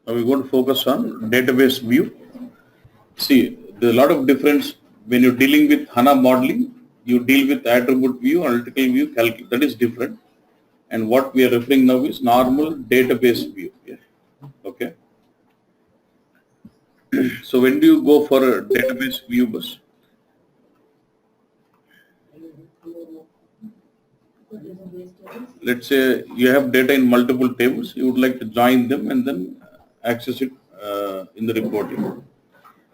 Now we're going to focus on database view. See, there's a lot of difference when you're dealing with HANA modeling. You deal with attribute view, analytical view, calculus. That is different. And what we are referring now is normal database view. Yeah. Okay. So when do you go for a database view bus? Let's say you have data in multiple tables. You would like to join them and then access it in the reporting.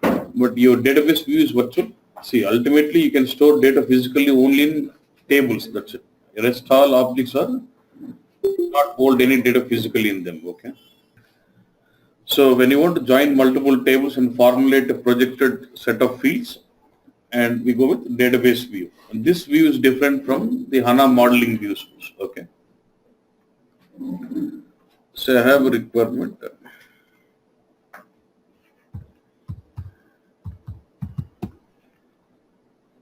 But your database view is virtual. See, ultimately you can store data physically only in tables. That's it. The rest all objects are not hold any data physically in them. Okay. So when you want to join multiple tables and formulate a projected set of fields, and we go with database view. And this view is different from the HANA modeling views. Okay. So I have a requirement.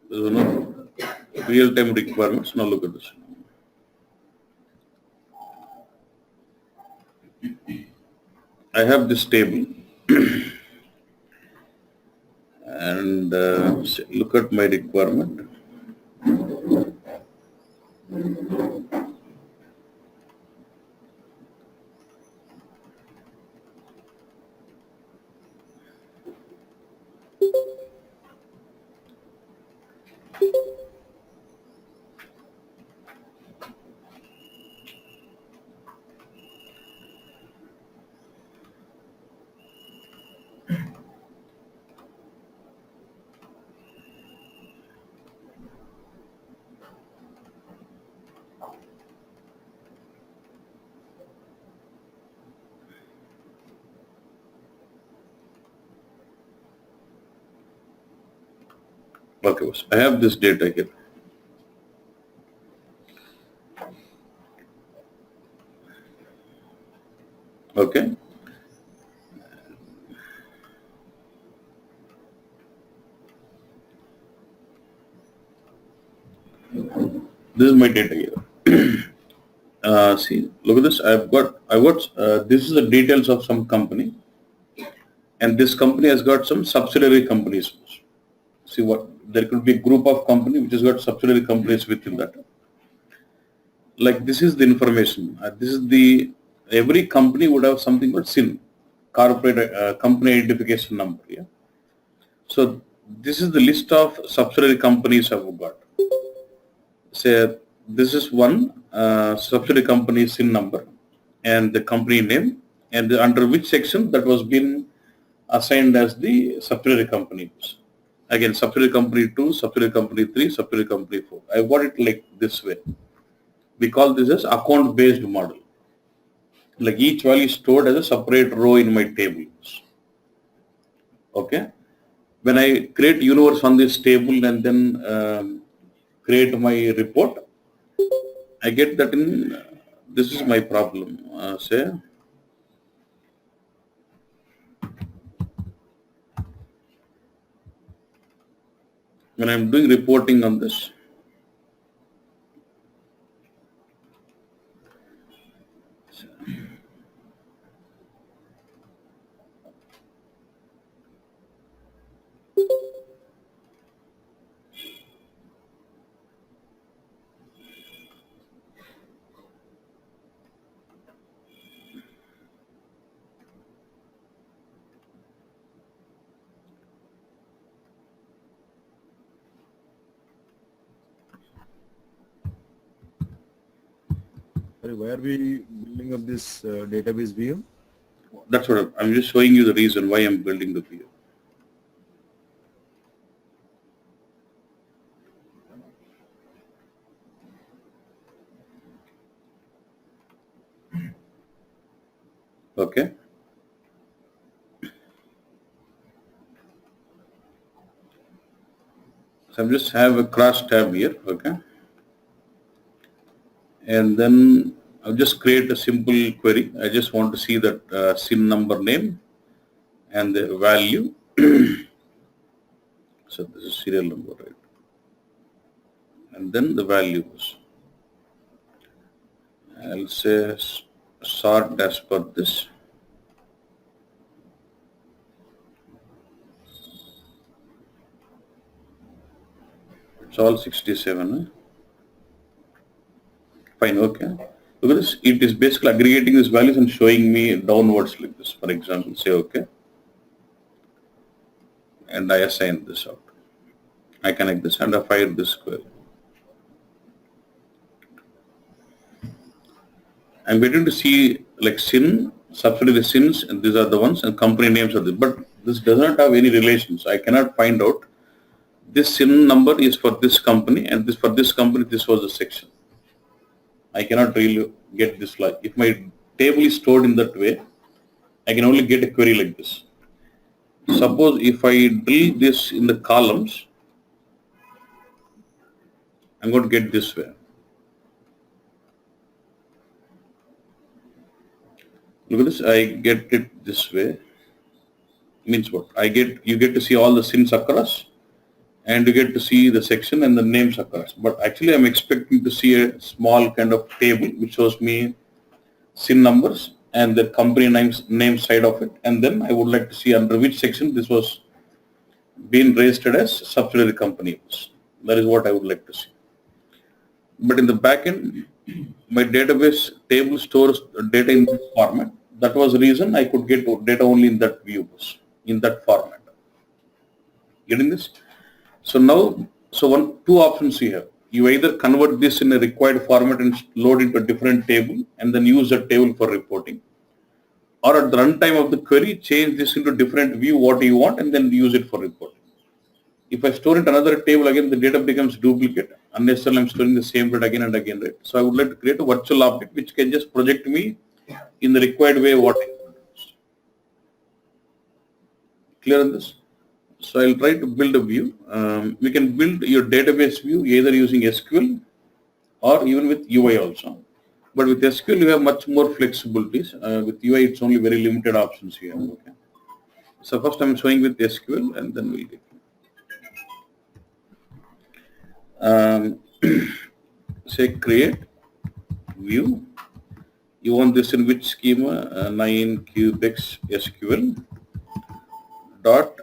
There's one of real-time requirements. Now look at this. I have this table and look at my requirement. Okay, I have this data here. Okay. This is my data here. See, look at this. This is the details of some company, and this company has got some subsidiary companies. See what there could be a group of company which has got subsidiary companies within that. Like this is the information. This is the every company would have something called SIN, corporate company identification number. Yeah. So this is the list of subsidiary companies I've got. Say this is one subsidiary company SIN number and the company name and under which section that was been assigned as the subsidiary company. Again, subsidiary company 2, subsidiary company 3, subsidiary company 4. I got it like this way. We call this as account-based model. Like each value is stored as a separate row in my table. Okay. When I create universe on this table and then create my report, I get that in, this is my problem. Say, when I'm doing reporting on this, Why are we building up this database view? that's what I'm just showing you the reason why I'm building the view. Okay. So I just have a cross tab here. Okay. And then I'll just create a simple query. I just want to see that SIN number name and the value. So this is serial number, right? And then the values. I'll say sort as per this. It's all 67. Huh? Fine, okay. Look at this. It is basically aggregating these values and showing me downwards like this. For example, say okay. And I assign this out. I connect this and I fire this query. I'm waiting to see like SIN, subsidiary SINs, and these are the ones, and company names are this. But this does not have any relations. I cannot find out this SIN number is for this company, and this for this company, this was the section. I cannot really get this like if my table is stored in that way, I can only get a query like this. Suppose if I drill this in the columns, I'm going to get this way. Look at this, I get it this way. Means what? You get to see all the SINs across, and you get to see the section and the names across. But actually I'm expecting to see a small kind of table which shows me SIN numbers and the company name side of it, and then I would like to see under which section this was being registered as subsidiary company. That is what I would like to see. But in the backend, my database table stores data in this format. That was the reason I could get data only in that view, in that format. Getting this? So now, two options you have. You either convert this in a required format and load into a different table and then use that table for reporting. Or at the runtime of the query, change this into different view, what you want, and then use it for reporting. If I store it another table, again, the data becomes duplicate. Unless I'm storing the same data again and again, right? So I would like to create a virtual object which can just project me in the required way what I want. Clear on this? So I'll try to build a view. We can build your database view either using SQL or even with UI also. But with SQL, you have much more flexibilities. With UI, it's only very limited options here. Okay. So first I'm showing with SQL and then we'll get. Say create view. You want this in which schema? 9 cubex SQL dot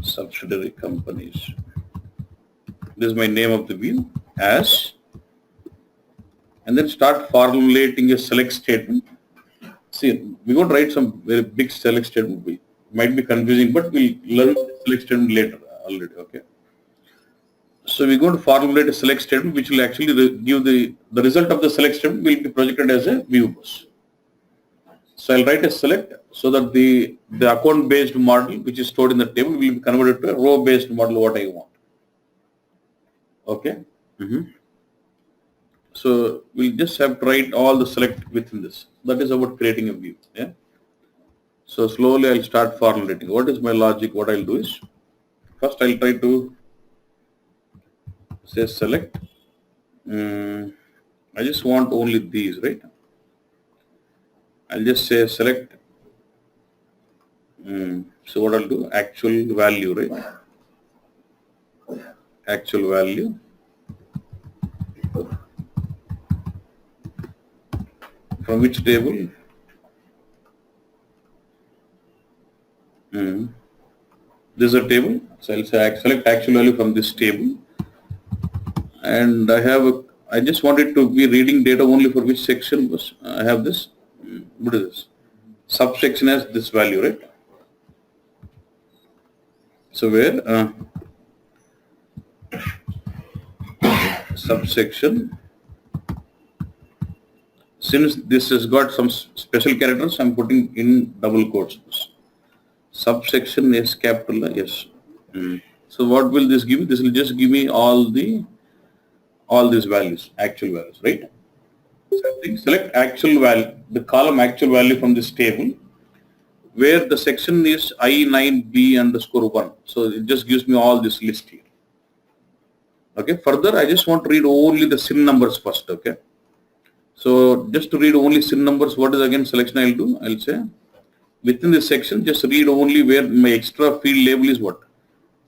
subsidiary companies. This is my name of the view as, and then start formulating a select statement. See, we're going to write some very big select statement. It might be confusing, but we'll learn the select statement later already. Okay. So we're going to formulate a select statement which will actually give the result of the select statement will be projected as a view bus. So I'll write a select so that the account based model which is stored in the table will be converted to a row based model what I want. Okay. So we'll just have to write all the select within this. That is about creating a view. Yeah. So slowly I'll start formulating. What is my logic? What I'll do is first I'll try to say select. I just want only these, right? I'll just say select. So what I'll do? Actual value, right? Actual value. From which table? This is a table. So I'll say select actual value from this table. And I just want it to be reading data only for which section was. I have this. What is this? Subsection has this value, right? So where subsection, since this has got some special characters, I'm putting in double quotes. Subsection is capital S. So what will this give me? This will just give me all these values, actual values, right? So select actual value, the column actual value from this table, where the section is I9B_1. So it just gives me all this list here. Okay. Further, I just want to read only the SIN numbers first. Okay. So just to read only SIN numbers, what is again selection I'll do? I'll say within this section, just read only where my extra field label is what?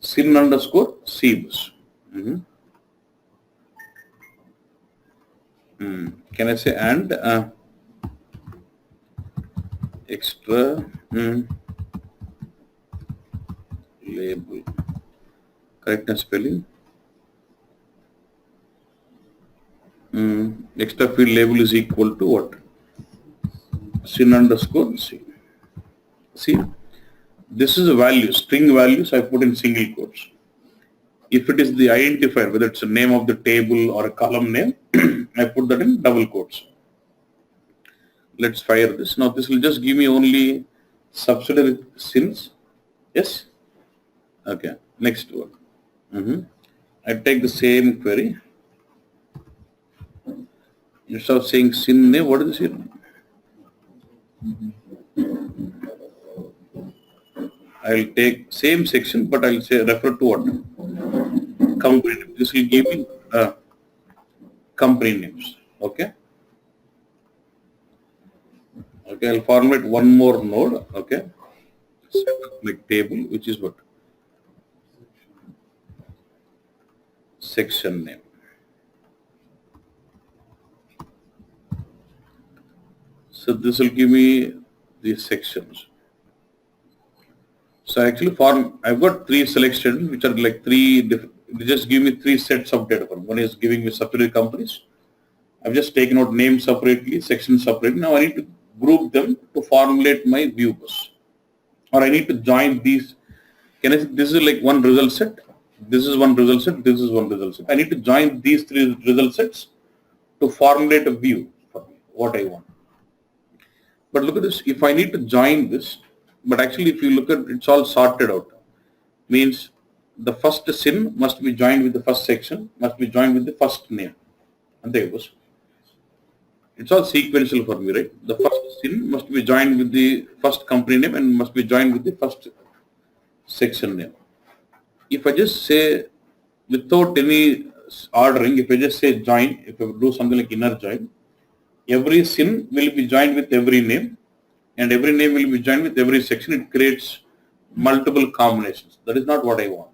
SIN_CBus. Can I say and extra label correctness spelling. Extra field label is equal to what? Syn underscore C. See, this is a value, string values I put in single quotes. If it is the identifier, whether it's a name of the table or a column name, I put that in double quotes. Let's fire this. Now this will just give me only subsidiary syns. Yes? Okay. Next one. I take the same query. Instead of saying syn name, what is this here? I'll take same section, but I'll say refer to what? Company name. This will give me company names. Okay. Okay, I'll formulate one more node. Okay. Set up my table, which is what? Section name. So this will give me these sections. So actually I've got three selections which are like three different, they just give me three sets of data. One is giving me subsidiary companies. I've just taken out name separately, section separately. Now I need to group them to formulate my view bus. Or I need to join these. This is like one result set. This is one result set. This is one result set. I need to join these three result sets to formulate a view for me, what I want. But look at this. If I need to join this, but actually if you look at it's all sorted out. Means the first syn must be joined with the first section, must be joined with the first name. And there it goes. It's all sequential for me, right? The first syn must be joined with the first company name and must be joined with the first section name. If I just say without any ordering, if I just say join, if I do something like inner join, every syn will be joined with every name and every name will be joined with every section. It creates multiple combinations. That is not what I want.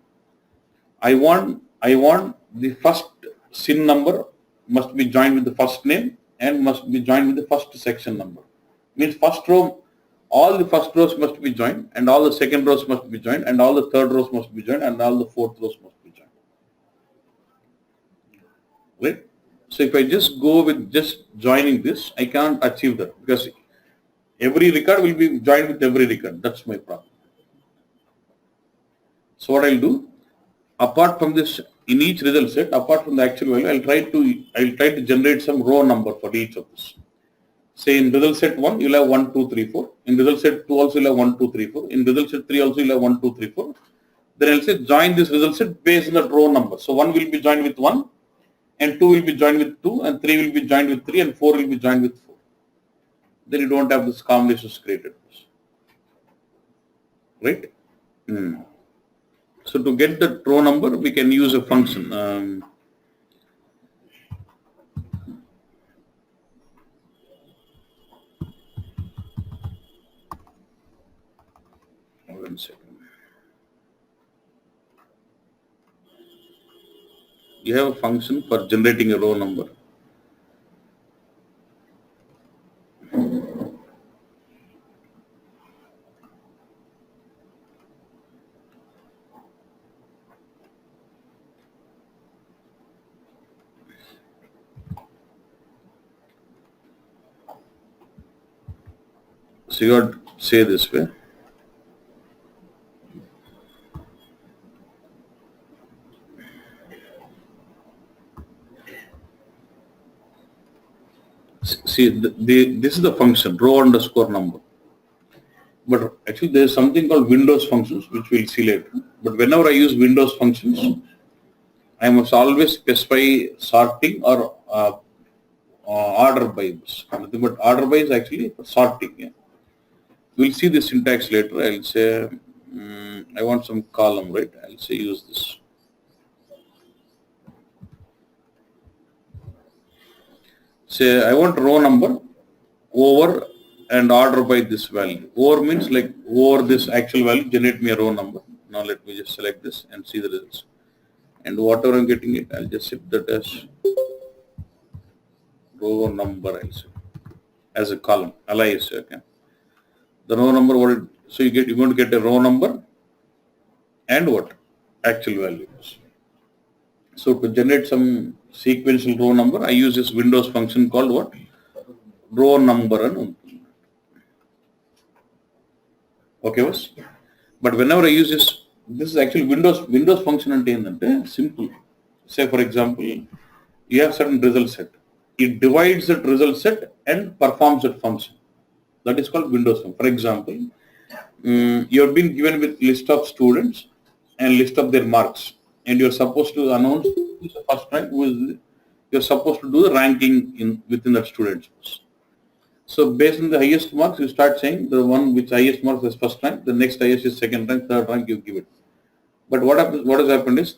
I want the first syn number must be joined with the first name and must be joined with the first section number. Means first row, all the first rows must be joined and all the second rows must be joined and all the third rows must be joined and all the fourth rows must be joined. Right? So if I just go with just joining this, I can't achieve that because every record will be joined with every record. That's my problem. So what I'll do, apart from this, in each result set, apart from the actual value, I'll try to generate some row number for each of this. Say in result set 1, you'll have 1, 2, 3, 4. In result set 2 also you'll have 1, 2, 3, 4. In result set 3 also you'll have 1, 2, 3, 4. Then I'll say join this result set based on that row number. So 1 will be joined with 1, and 2 will be joined with 2, and 3 will be joined with 3, and 4 will be joined with 4. Then you don't have this combinations created. Right? So to get the row number, we can use a function. One second. You have a function for generating a row number. So you got to say this way. See, this is the function, row underscore number. But actually there is something called Windows functions, which we'll see later. But whenever I use Windows functions, I must always specify sorting or order by. Nothing but order by is actually for sorting. Yeah. We'll see the syntax later. I'll say I want some column, right? I'll say use this. Say I want row number over and order by this value. Over means like over this actual value, generate me a row number. Now let me just select this and see the results. And whatever I'm getting it, I'll just set that as row number, I'll say, as a column. Alias, okay. The row number, so you're going to get a row number and what? actual values. So to generate some sequential row number, I use this Windows function called what? Row number. Okay, boss? But whenever I use this is actually Windows function and simple. Say for example, you have certain result set. It divides that result set and performs that function. That is called Windows function. For example, you have been given with list of students and list of their marks, and you're supposed to announce who is the first rank, you're supposed to do the ranking within that students. So based on the highest marks, you start saying the one which highest marks is first rank, the next highest is second rank, third rank, you give it. But what has happened is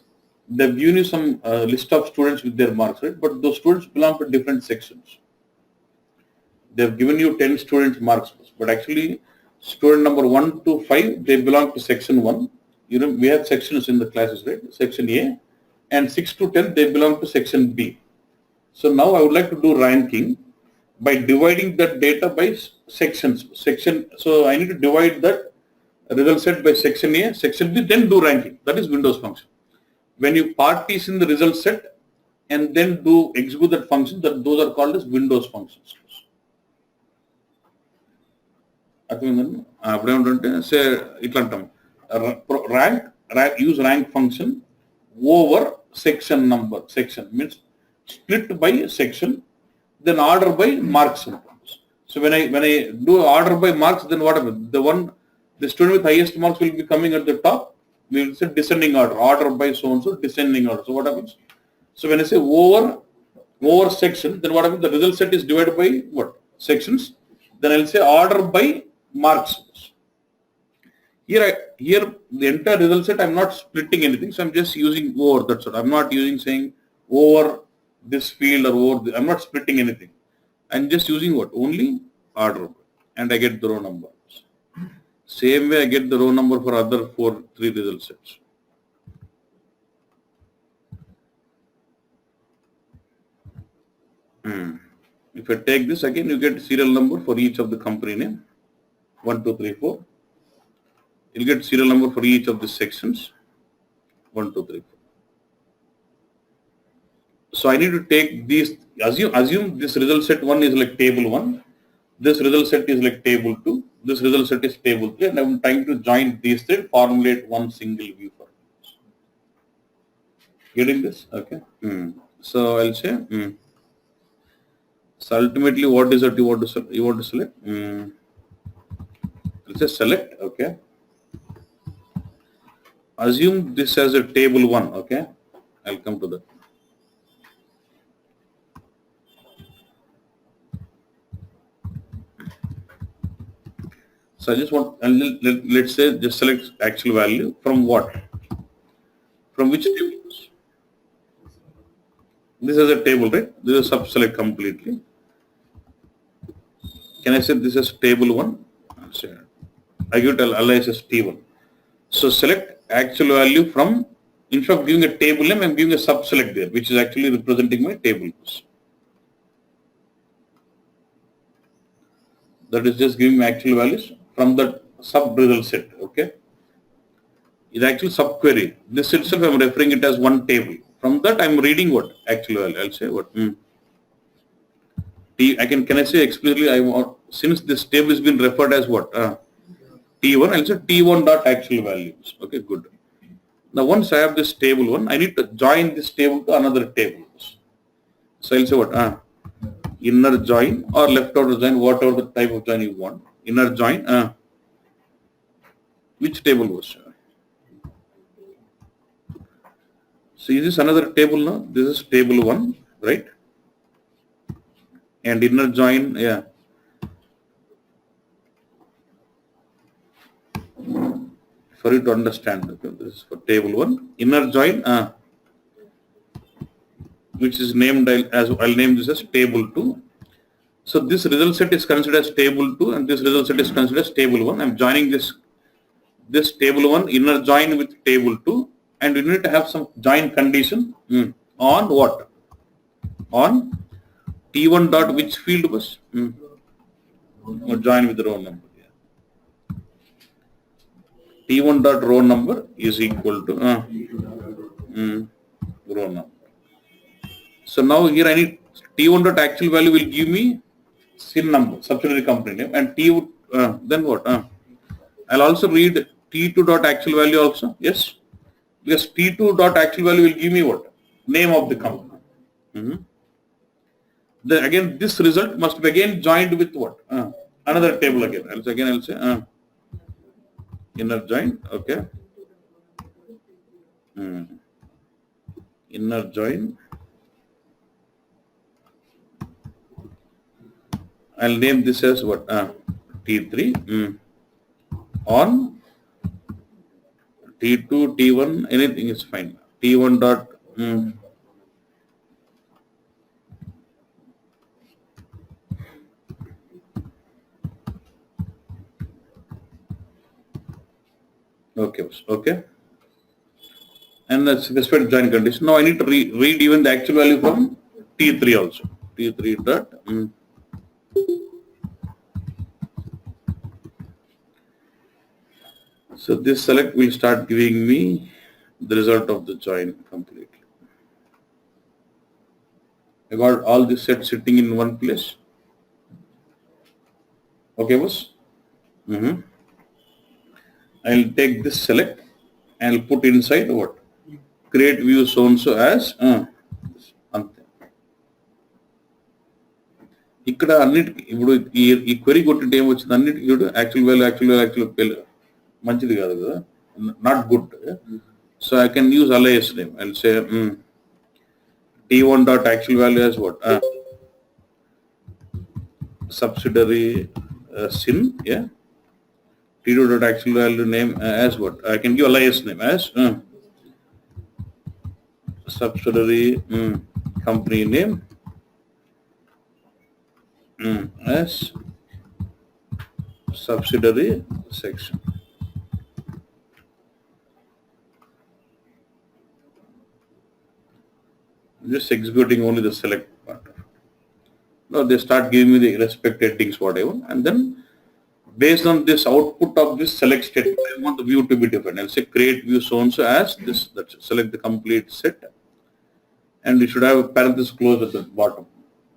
they've given you some list of students with their marks, right? But those students belong to different sections. They've given you 10 students marks, but actually student number 1 to 5, they belong to section 1. You know, we have sections in the classes, right? Section A, and 6 to 10, they belong to section B. So now I would like to do ranking by dividing that data by sections. So I need to divide that result set by section A, section B, then do ranking. That is Windows function. When you partition the result set and then do execute that function, those are called as Windows functions. Say use rank function over section number. Section means split by section, then order by marks. So when I do order by marks, then what happens? The student with highest marks will be coming at the top. We will say descending order by so and so, descending order. So what happens? So when I say over section, then what happens? The result set is divided by what? Sections. Then I'll say order by marks. Here the entire result set, I'm not splitting anything, so I'm just using over. That's what I'm not using saying over this field or over. I'm not splitting anything. I'm just using what? Only order, and I get the row numbers. Same way I get the row number for other 3 result sets. If I take this again, you get serial number for each of the company name. 1, 2, 3, 4. You'll get serial number for each of the sections. 1, 2, 3, 4. So I need to take these. Assume this result set 1 is like table 1. This result set is like table 2. This result set is table 3. And I'm trying to join these 3 and formulate one single view for it. Getting this? Okay. So I'll say. So ultimately, what is it you want to select? Let's say select. Okay. Assume this as a table 1. Okay. I'll come to that. So I just want, let's say just select actual value from what? From which table? This is a table, right? This is sub-select completely. Can I say this is table 1? I give it alias as T1. So select actual value from, instead of giving a table name, I'm giving a sub-select there, which is actually representing my table. That is just giving me actual values from the sub-result set, okay? It's actually sub-query. This itself, I'm referring it as one table. From that, I'm reading what? Actual value. I'll say what? Can I say explicitly, since this table has been referred as what? T1, I'll say T1 dot actual values. Okay, good. Now, once I have this table 1, I need to join this table to another table. So I'll say what? Inner join or left outer join, whatever the type of join you want. Inner join, which table was? So is this another table now? This is table 1, right? And inner join, yeah. For you to understand, okay, this is for table 1. Inner join, which is named as, I'll name this as table 2. So this result set is considered as table 2 and this result set is considered as table 1. I'm joining this table 1 inner join with table 2, and you need to have some join condition on what? On T1 dot which field was? Or join with the row number. Yeah. T1 dot row number is equal to row number. So now here I need T1 dot actual value will give me SIN number, subsidiary company name, and then what? I'll also read T2 dot actual value also. Yes, because T2 dot actual value will give me what? Name of the company. Then again, this result must be again joined with what? Another table again. I'll say inner join. Okay. Inner join. I'll name this as what? T3 on T2, T1, anything is fine. T1 dot okay. And that's specified join condition. Now I need to read even the actual value from T3 also. T3 dot so this select will start giving me the result of the join completely. I got all this set sitting in one place. Okay, boss. I'll take this select and I'll put inside what? Create view so and so as అంతే. ఇక్కడ అన్నిటికి ఇప్పుడు ఈ query కొట్టింటే ఏమొచ్చింది అన్నిటికి చూడు actual value మంచిది కాదు కదా, not good. So I can use alias name. I'll say T1 dot actual value as what? Subsidiary SIN, yeah. T2 dot actual value name as what? I can give alias name as subsidiary company name as subsidiary section. Just executing only the select part. Now they start giving me the respective headings, whatever, and then based on this output of this select statement, I want the view to be different. I'll say create view so and so as this. That's it. Select the complete set, and you should have a parenthesis close at the bottom.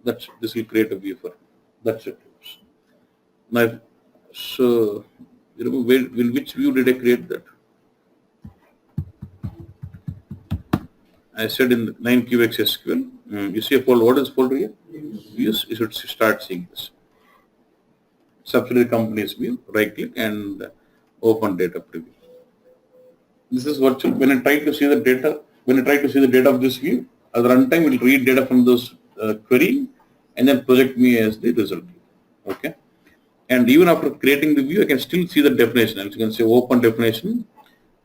That's it. This will create a view for it. That's it. Now, so you know, in which view did I create that? I said in 9QX SQL. You see a folder. What is folder here? Views. You should start seeing this. Subsidiary companies view. Right click and open data preview. This is virtual. When I try to see the data of this view, at the runtime will read data from those query and then project me as the result. Okay. And even after creating the view, I can still see the definition. As you can say open definition,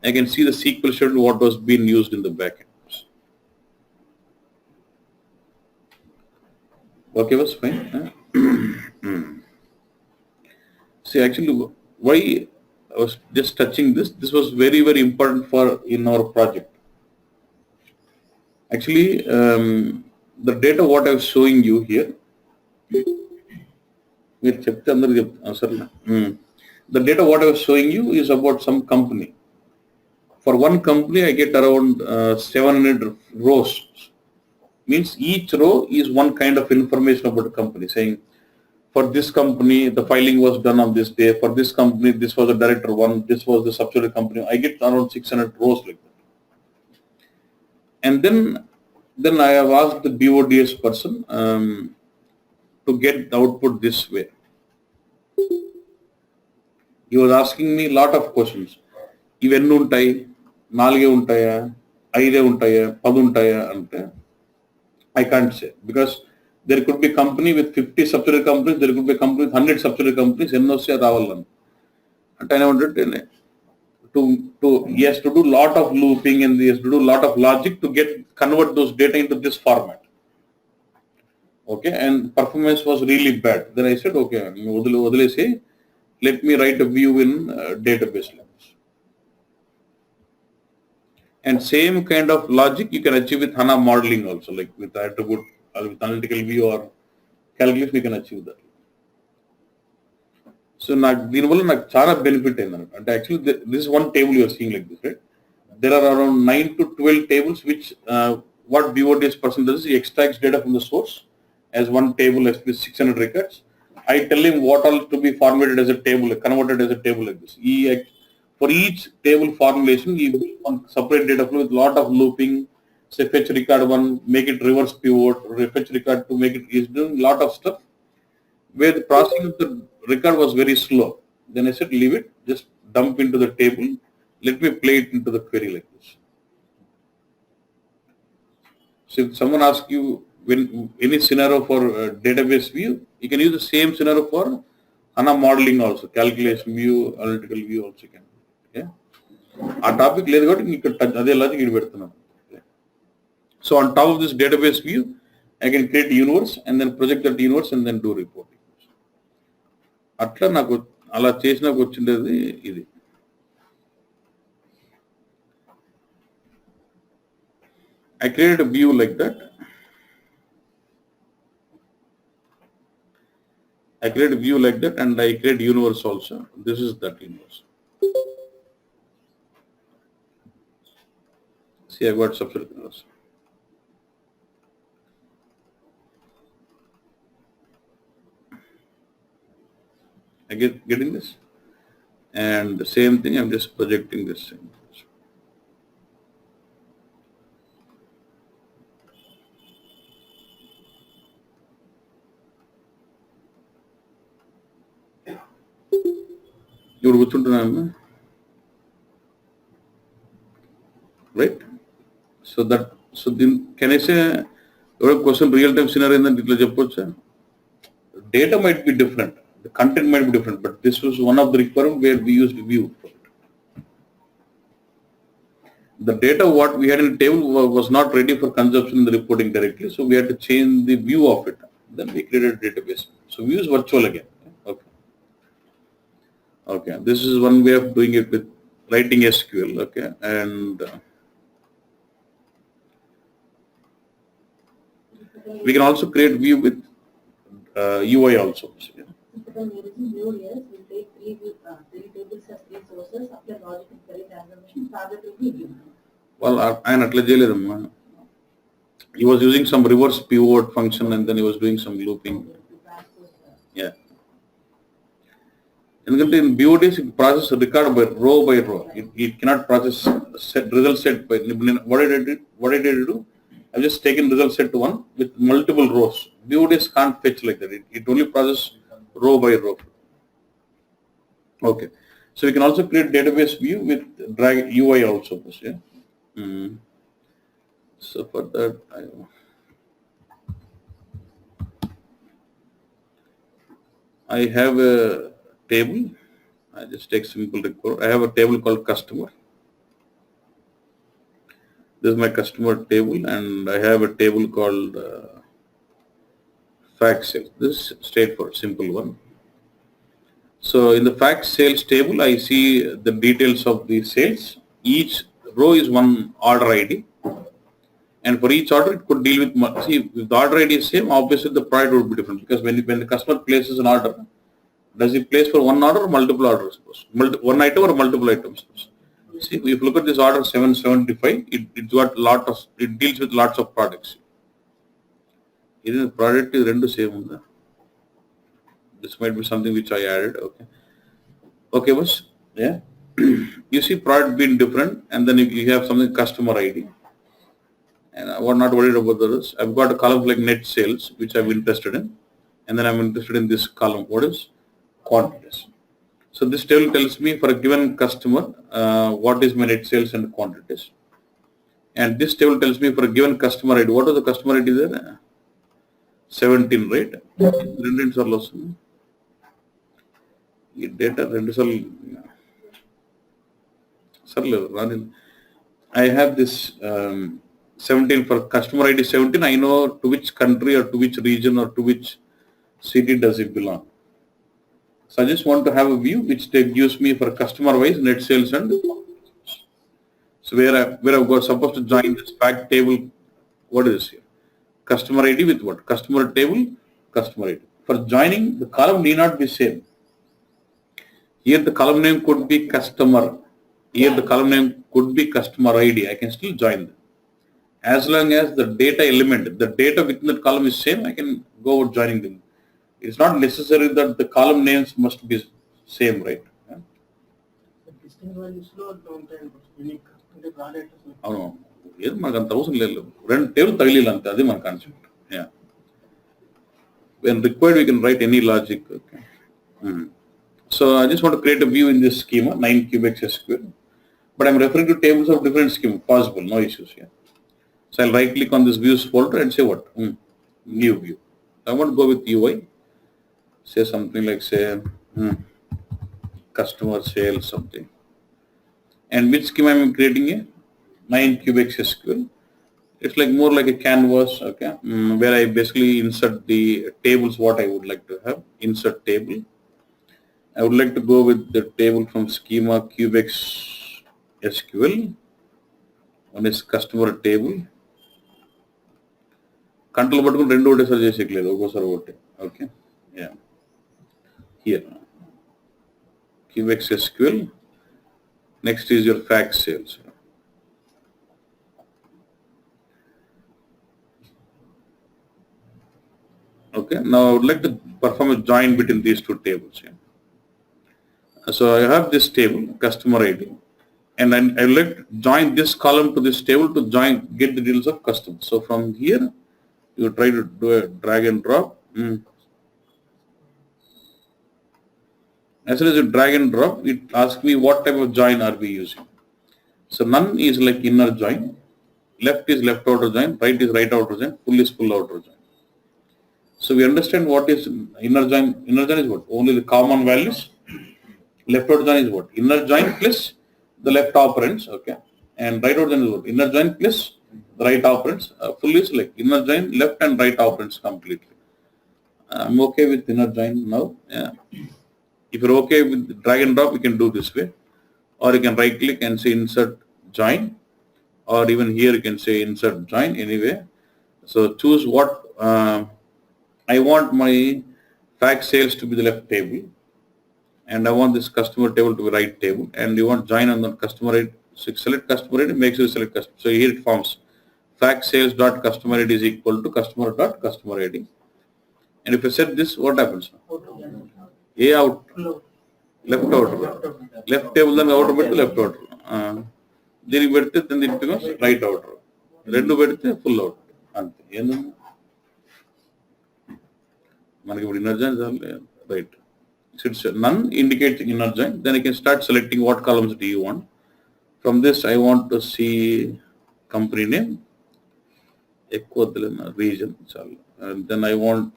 I can see the SQL schedule what was being used in the backend. Okay, was fine. See, actually, why I was just touching this. This was very, very important for in our project. Actually, the data what I was showing you here. The data what I was showing you is about some company. For one company, I get around 700 rows. Means each row is one kind of information about the company, saying for this company the filing was done on this day, for this company this was the director one, this was the subsidiary company. I get around 600 rows like that. And then I have asked the BODS person to get the output this way. He was asking me lot of questions. ఇవన్నీ ఉంటాయి, 4 ఉంటాయా, 5 ఉంటాయా, 10 ఉంటాయా అంటే I can't say, because there could be company with 50 subsidiary companies, there could be a company with 100 subsidiary companies, NOC రావాలని. And I wanted he has to do lot of looping and he has to do lot of logic to convert those data into this format. Okay, and performance was really bad. Then I said, okay, say, let me write a view in database levels. And same kind of logic you can achieve with HANA modeling also, like with attribute or with analytical view or calculation, you can achieve that. So నాకు దీనివల్ల నాకు చాలా benefit అయిందన్నమాట. అంటే actually this one table you are seeing like this, right? There are around 9 to 12 tables which what BODS person does is he extracts data from the source as one table as with 600 records. I tell him what all to be formatted as a table, converted as a table like this. For each table formulation, he on separate data flow with lot of looping. Say fetch record 1, make it reverse pivot, fetch record 2, make it. He's doing lot of stuff where the processing of the record was very slow. Then I said leave it, just dump into the table. Let me play it into the query like this. So if someone asks you when any scenario for database view, you can use the same scenario for HANA modeling also, calculation view, analytical view also you can. Okay. Our topic లేదు కాబట్టి ఇక్కడ అదే logic ఇక్కడ పెడుతున్నాను. So on top of this database view, I can create universe and then project that universe and then do reporting. అట్లా నాకు అలా చేసినాక వచ్చిండేది ఇది. I created a view like that. I create a view like that and I create universe also. This is that universe. See, I got subset universe. I getting this? And the same thing, I'm just projecting this. ఇప్పుడు కూర్చుంటున్నాను, right? So దీని can I say ఎవరో question real time scenario ఏంటంటే ఇట్లా చెప్పొచ్చా? Data might be different, the content might be different, but this was one of the requirement where we used view for it. The data what we had in the table was not ready for consumption in the reporting directly, so we had to change the view of it. Then we created a database. So view is virtual again. Okay, this is one way of doing it with writing SQL. Okay, and we can also create view with UI also. Yeah. Well, ఆయన అట్లా చేయలేదమ్మా. He was using some reverse pivot function and then he was doing some looping. Yeah. ఎందుకంటే in BODs it process record by row. It cannot process result set by. What I did do? I've just taken result set to one with multiple rows. BODs can't fetch like that. It only process row by row. Okay. So we can also create database view with drag UI also. Yeah. So for that, I have a table. I just take simple record. I have a table called customer. This is my customer table, and I have a table called fact sales. This is straightforward, simple one. So in the fact sales table, I see the details of the sales. Each row is one order ID, and for each order, it could deal with. See, if the order ID is same, obviously the product would be different, because when the customer places an order, does he place for one order or multiple orders? One item or multiple items? See, if you look at this order 775, it got it deals with lots of products. This product is rendu same unda. This might be something which I added. Okay, boss. Yeah. You see product being different, and then you have something customer ID. And I was not worried about this. I've got a column like net sales, which I'm interested in, and then I'm interested in this column. What is quantities? So this table tells me for a given customer what is my net sales and quantities, and this table tells me for a given customer ID. What is the customer ID there? 17, right? Data I have this 17 for customer ID 17. I know to which country or to which region or to which city does it belong. So I just want to have a view which gives me for customer wise net sales and so where I've got supposed to join this fact table. What is this here? Customer ID with what? Customer table, customer ID. For joining, the column need not be same. Here the column name could be customer. Here the column name could be customer ID. I can still join them. As long as the data element, the data within that column is same, I can go about joining them. It's not necessary that the column names must be same, right? Yeah. అవును ఏది మనకు అంత అవసరం లేదు రెండు table తగిలి అంతే అది మన concept yeah when required we can write any logic okay. So I just want to create a view in this schema 9 cubic SQL but I'm referring to tables of different schema possible no issues here so I'll right click on this views folder and say what new view I want to go with UI say something like say customer sales something and which schema I'm creating a 9 cubic SQL. It's like more like a canvas, okay, where I basically insert the tables what I would like to have. Insert table. I would like to go with the table from schema cubic SQL. One is customer table. Control button రెండు ఒకటేసారి చేసేయలేదు ఒక్కోసారి ఒకటి okay yeah here cubic SQL. Next is your fact sales. Okay, now I would like to perform a join between these two tables. Yeah. So I have this table, customer ID, and I would like to join this column to this table to get the details of customers. So from here, you try to do a drag and drop. As soon as you drag and drop, it asks me what type of join are we using. So none is like inner join, left is left outer join, right is right outer join, full is full outer join. So we understand what is inner join. Inner join is what? Only the common values. Left outer join is what? Inner join plus the left operands, okay. And right outer join is what? Inner join plus the right operands. Full is like inner join, left and right operands completely. I'm okay with inner join now. Yeah. If you're okay with drag and drop, you can do this way. Or you can right click and say insert join. Or even here you can say insert join anyway. So choose what I want my fact sales to be the left table and I want this customer table to be right table and you want join on the customer ID. So select customer ID makes you select customer. So here it forms fact sales dot customer ID is equal to customer dot customer ID. And if I set this, what happens? A out, left outer, left table then outer bit left outer. Then it becomes right outer. Rendu bedte full outer. Ante. మనకి ఇప్పుడు inner join right. Since none indicates inner join, then I can start selecting what columns do you want. From this, I want to see company name, region, and then I want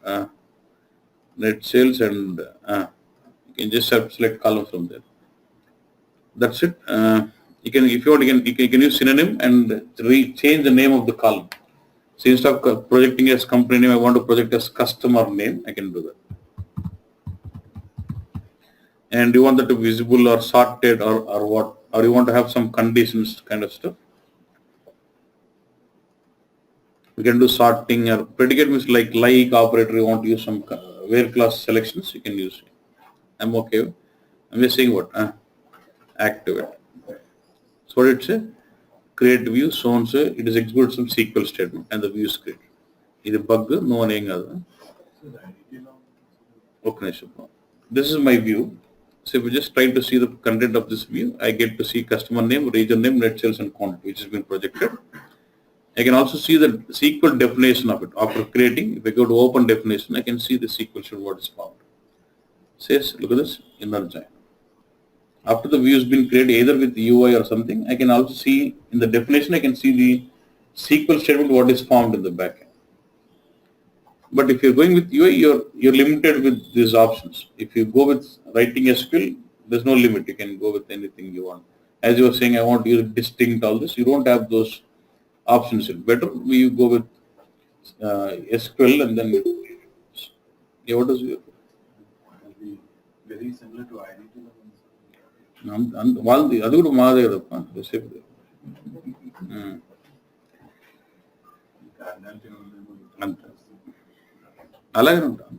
net sales, and you can just select columns from there. That's it. You can, if you want, you can use synonym and change the name of the column. So instead of projecting as company name, I want to project as customer name. I can do that. And you want that to be visible or sorted or what? Or you want to have some conditions kind of stuff. We can do sorting or predicate means like operator. You want to use some where class selections. You can use it. I'm okay. I'm just saying what activate. So what it say? Create view so and so it is execute some SQL statement and the view is created. Is a bug no one other. Okay, this is my view. So if we just try to see the content of this view, I get to see customer name, region name, net sales and quantity which has been projected. I can also see the SQL definition of it after creating. If I go to open definition, I can see the SQL sheet what is found. Says look at this inner join. After the view has been created either with UI or something, I can also see in the definition, I can see the SQL statement what is formed in the backend. But if you're going with UI, you're limited with these options. If you go with writing SQL, there's no limit. You can go with anything you want. As you were saying, I want to use distinct all this. You don't have those options. Better you go with SQL and then what is it? Very similar to IDT. వాళ్ళది అది కూడా మాదే కదప్ప సేపు అంతే అలాగే ఉంటాం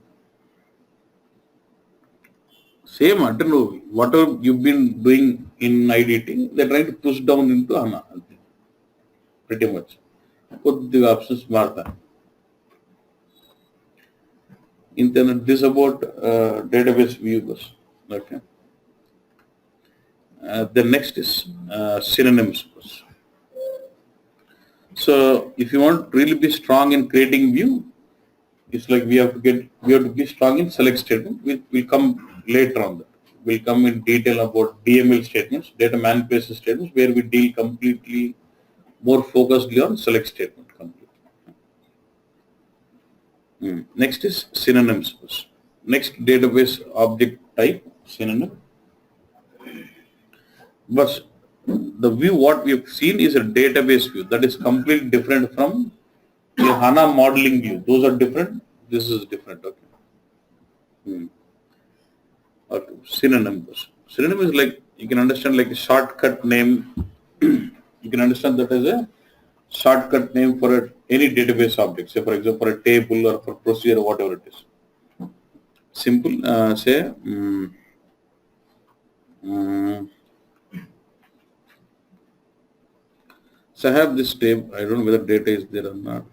Same, I don't know, whatever you've been doing in IDT, they're trying to push down into HANA, pretty much. కొద్దిగా options మారుతాయి. Internet, this about database view. Okay. The next is synonyms. So if you want to really be strong in creating view, it's like we have to be strong in select statement. We'll come later on that. We'll come in detail about DML statements, data manipulation statements, where we deal completely more focusedly on select statement. Next is synonyms. Next database object type synonym. But the view what we have seen is a database view that is completely different from the HANA modeling view. Those are different. This is different. Okay. Okay. Synonyms. Synonym is like, you can understand like a shortcut name. You can understand that as a shortcut name for any database object. Say for example, for a table or for procedure or whatever it is. Simple. Say. So I have this table. I don't know whether data is there or not.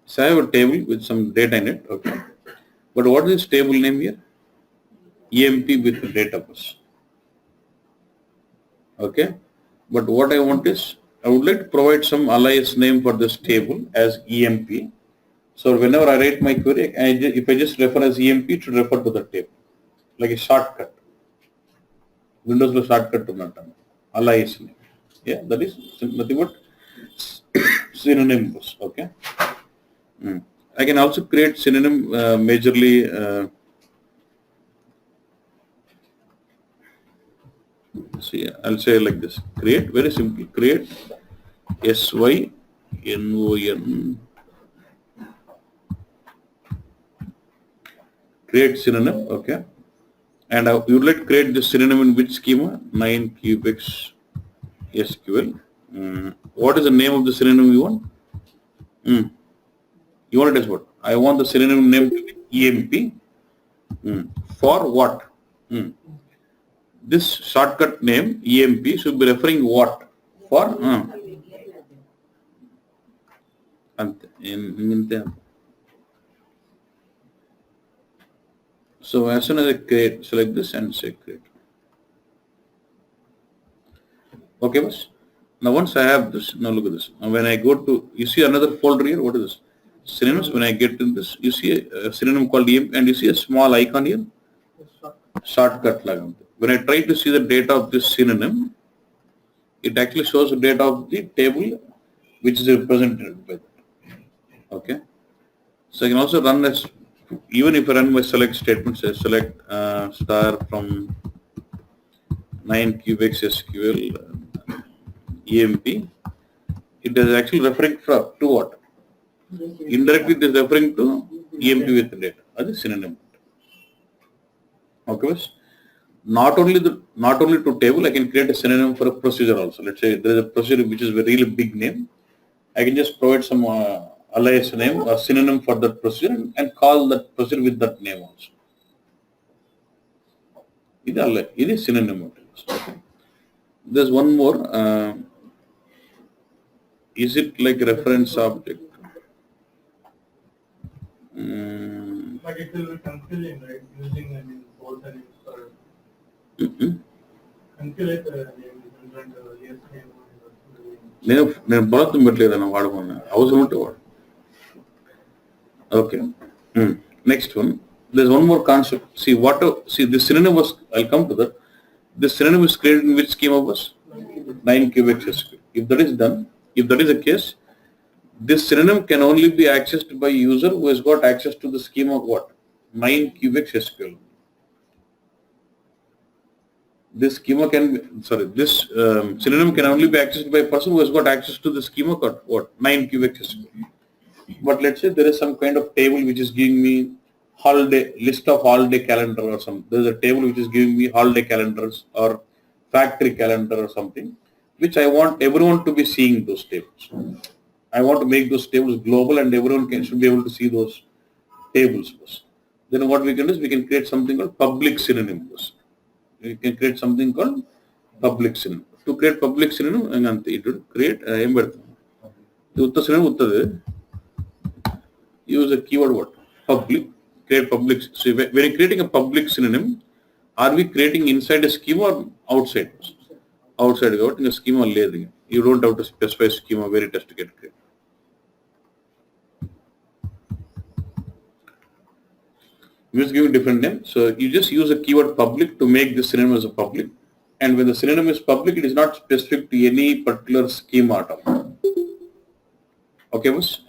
So I have a table with some data in it. Okay. But what is this table name here? EMP with database. Okay. But what I want is, I would like to provide some alias name for this table as EMP. So whenever I write my query, if I just refer as EMP, it should refer to the table, like a shortcut. Windows lo shortcut to not alias name. Yeah, that is nothing but synonyms. Okay. I can also create synonym majorly. See, I'll say like this. Create, very simple. Create SYNON. Create synonym. Okay. And you would like to create this synonym in which schema? 9QX SQL. What is the name of the synonym you want? You want it as what? I want the synonym name to be EMP. For what? This shortcut name EMP should be referring what? For so as soon as I create, select this and say create. Okay, boss. Now once I have this, now look at this. Now when I go to, you see another folder here. What is this? Synonyms. When I get in this, you see a synonym called EMP, and you see a small icon here. Shortcut lag. When I try to see the data of this synonym, it actually shows the data of the table which is represented by that. Okay. So I can also run this, even if I run my select statement, say select star from 9QX SQL EMP, it is actually referring to what? Indirectly it is referring to EMP with the data. That is synonym. Okay. Not only to table, I can create a synonym for a procedure also. Let's say there is a procedure which is a really big name. I can just provide some alias name or synonym for that procedure and call that procedure with that name also. It is synonym. Okay. There's one more. Is it like reference object? But it will be confusing, right? Using both the names for configure different yes name. నేను బలత్వం పెట్టలేదన్న వాడుకున్నా అవసరం ఉంటే వాడు. Okay. Next one. There's one more concept. See this synonym was, I'll come to that. This synonym is created in which schema was? 9QX SQL. If that is done, if that is the case, this synonym can only be accessed by user who has got access to the schema of what? 9QX SQL. This schema can be, this synonym can only be accessed by a person who has got access to the schema called what? 9QX SQL. But let's say there is some kind of table which is giving me list of holiday calendar or something. There is a table which is giving me holiday calendars or factory calendar or something. which I want everyone to be seeing those tables. I want to make those tables global and everyone should be able to see those tables. Then what we can do is we can create something called public synonym. We can create something called public synonym. To create public synonym, it will create use a keyword what? Public. Create public. So when you're creating a public synonym, are we creating inside a schema or outside? Outside in a schema layer. You don't have to specify schema where it has to get created. You just give a different name. So you just use a keyword public to make the synonym as a public. And when the synonym is public, it is not specific to any particular schema at all. Okay, boss?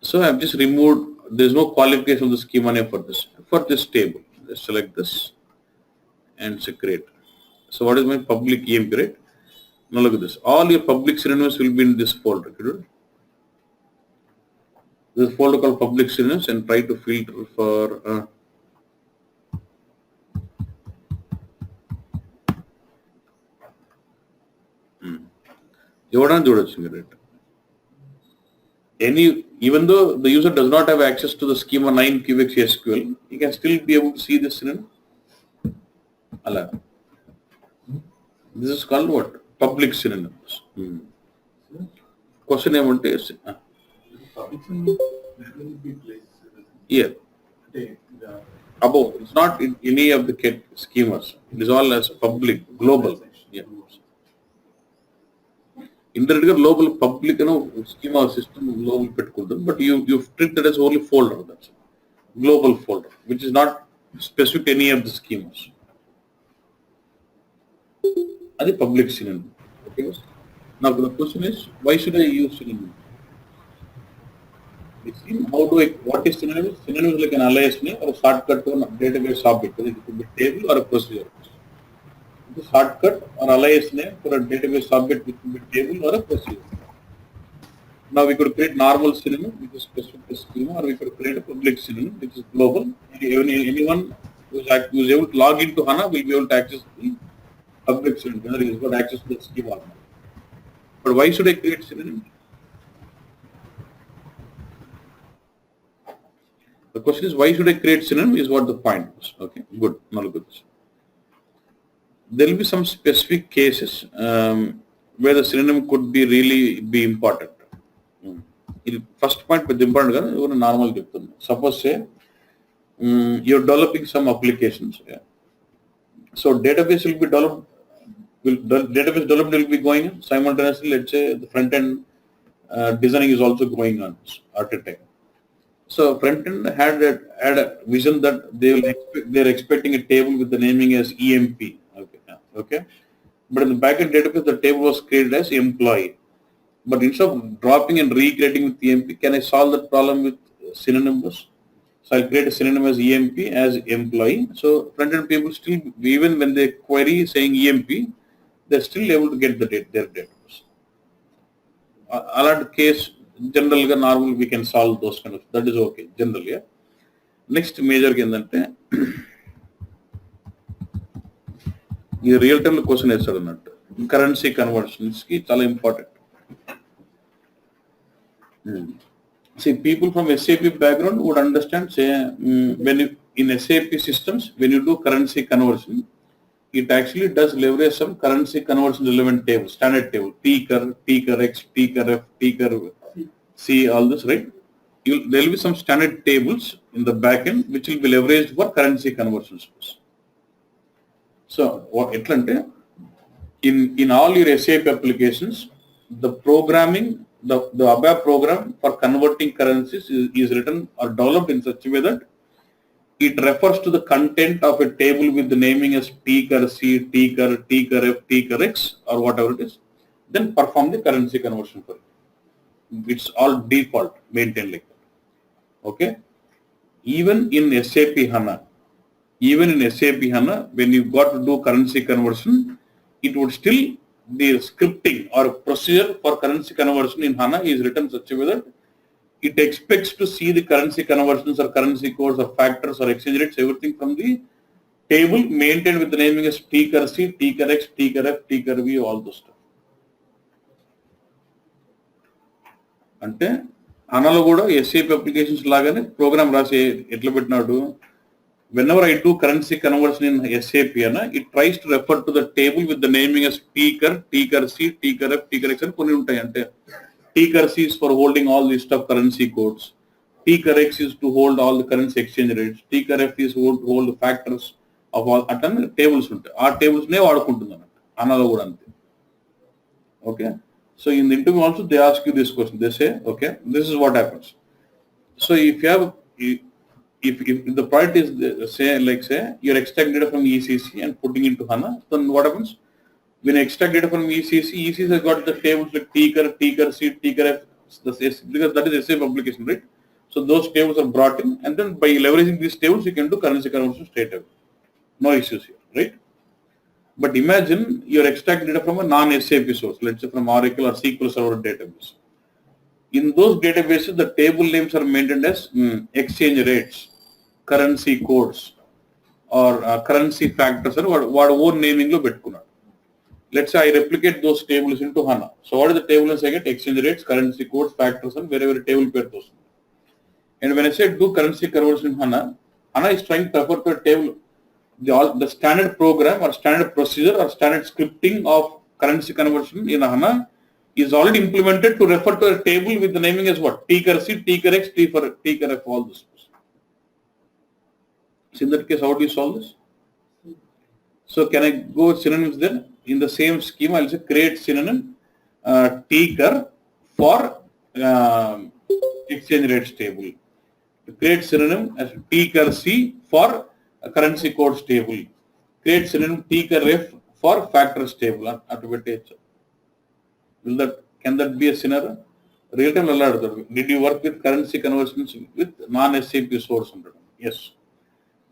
So I've just removed, there's no qualification of the schema name for this table. Let's select this and say create. So what is my public EMP, right? Now look at this. All your public synonyms will be in this folder. This folder called public synonyms and try to filter for even though the user does not have access to the schema 9 QX SQL, he can still be able to see this synonym. This is called what? Public synonyms. Question name is here. Above, it's not in any of the schemas. It is all as public, global. Yeah. In the global public, schema system global petkudu, but you've treated as only folder. That's global folder, which is not specific to any of the schemas. That's a public synonym. Okay. Now the question is, why should I use synonym? What is synonym? Synonym is like an alias name or a shortcut to a database object. It could be table or a procedure. It's a shortcut or alias name for a database object, which could be table or a procedure. Now we could create normal synonym, which is specific to schema, or we could create a public synonym, which is global. Anyone who is able to log into HANA will be able to access the public synonym, whether he has got access to the schema or not. But why should I create synonym? The question is, why should I create synonym is what the point was. Okay, good. Now look at this. There will be some specific cases where the synonym could be really important. First point with important is normal. Suppose say you're developing some applications. Yeah. So database will be developed. Database development will be going on simultaneously. Let's say the front end designing is also going on at a time. So front end had a vision that they're expecting a table with the naming as EMP. Okay. But in the backend database, the table was created as employee. But instead of dropping and recreating with EMP, can I solve that problem with synonyms? So I'll create a synonym as EMP as employee. So front end people still, even when they query saying EMP, they're still able to get their database. Alert case, general normal, we can solve those kind of, that is okay, generally. Yeah. Next major the real time question is currency conversion. It's important. See, people from SAP background would understand, say, when in SAP systems, when you do currency conversion, it actually does leverage some currency conversion relevant table, standard table, T-cur, X, T-cur F, T-cur C, all this, right? There will be some standard tables in the backend which will be leveraged for currency conversions. So, what in all your SAP applications, the programming, the above program for converting currencies is written or developed in such a way that it refers to the content of a table with the naming as T-cur C, T-cur F, T-cur X, or whatever it is, then perform the currency conversion for it. It's all default, maintained like that. Okay? Even in SAP HANA, when you got to do currency conversion, it would still, the scripting or procedure for currency conversion in HANA is written such a way that it expects to see the currency conversions or currency codes or factors or exchange rates, everything from the table maintained with the naming as ticker C, ticker X, ticker F, ticker V, all those stuff. అంటే HANAలో కూడా SAP applications లాగానే programme రాసి ఎట్లా పెట్టినాడు, whenever I do currency conversion in SAP, it tries to refer to the table with the naming as ticker, ticker C, ticker F, ticker X అని కొన్ని ఉంటాయి. అంటే ticker C is for holding all these stuff currency codes, ticker X is to hold all the currency exchange rates, ticker F is to hold the factors of all అట్లా tables ఉంటాయి. ఆ టేబుల్స్నే వాడుకుంటుంది అన్నట్టు HANAలో కూడా అంతే. Okay, so in the interview also they ask you this question. They say, okay, this is what happens. So if you have if the product is say you're extracting data from ECC and putting into HANA, then what happens? When you extract data from ECC has got the tables like ticker C, ticker F, because that is the same application, right? So those tables are brought in, and then by leveraging these tables, you can do currency conversion straight away. No issues here, right? But imagine you're extracting data from a non-SAP source, let's say from Oracle or SQL Server database. In those databases, the table names are maintained as exchange rates, currency codes, or currency factors, or what own naming lo pettukunnadu. Let's say I replicate those tables into HANA. So what is the table names I get? Exchange rates, currency codes, factors, and wherever table pair those. And when I say do currency conversion in HANA, HANA is trying to refer to a table, the standard program or standard procedure or standard scripting of currency conversion in HANA is already implemented to refer to a table with the naming as what? Ticker C, ticker X, ticker F, all this. So in that case, how do you solve this? So can I go with synonyms then? In the same scheme, I'll say create synonym ticker for exchange rates table. Create synonym as ticker C for currency codes table. Create synonym ticker F for factors table. Can that be a scenario? Real time did you work with currency conversions with non-SAP source? Yes.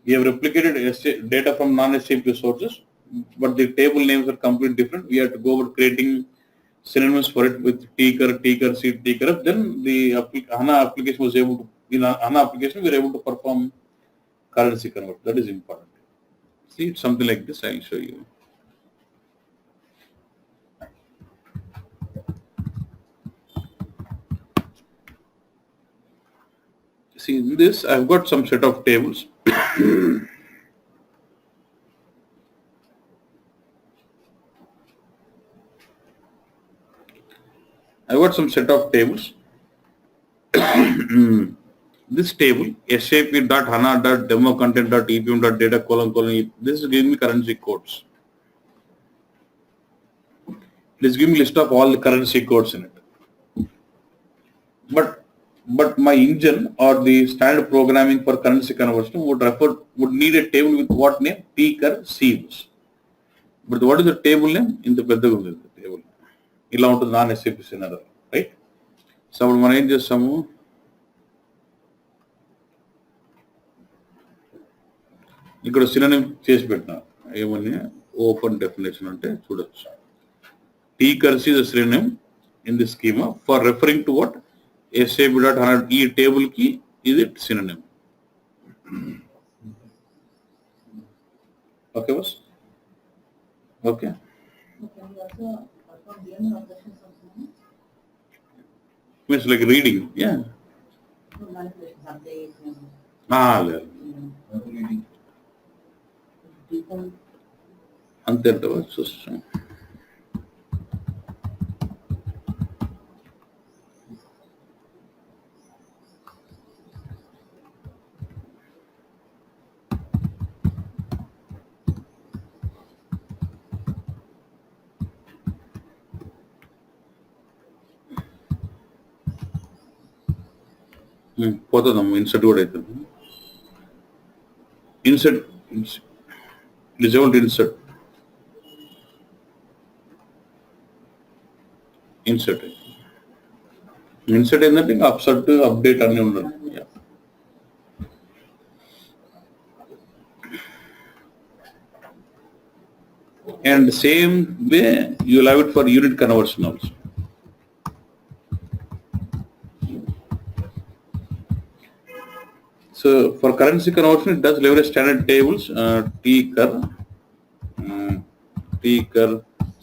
We have replicated data from non-SAP sources, but the table names are completely different. We have to go over creating synonyms for it with ticker C, ticker F. Then the HANA application was able to, in HANA application, we were able to perform currency conversion. That is important. See, it's something like this. I'll show you. See, in this, I've got some set of tables. I've got some set of tables. This table, sap.hana.demo content.epm.data : this is giving me currency codes. It is giving me list of all the currency codes in it. But my engine or the standard programming for currency conversion would need a table with what name? Ticker C's. But what is the table name? In the table. ఇలా ఉంటుంది non-SAP scenario, right? So అప్పుడు మనం ఏం చేస్తాము, ఇక్కడ synonym చేసి పెట్టినా ఏమని ఓపెన్ డెఫినేషన్ అంటే చూడొచ్చు. Ticker C is a synonym in the schema for referring to what? SAP.HANA ఈ టేబుల్ కి ఇది synonym. Okay, boss? Okay. Means like reading, yeah. అంతే అంటావా? చూస్తాం. పోతుందమ్మా, ఇన్సర్ట్ కూడా అవుతుంది. ఇన్సర్ట్ రిజల్ట్ ఇన్సర్ట్ ఏంటంటే ఇంకా అప్సర్ట్ అప్డేట్ అన్నీ ఉండాలి. And same way you will have it for unit conversion also. So for currency conversion, it does leverage standard tables, tcur, tcur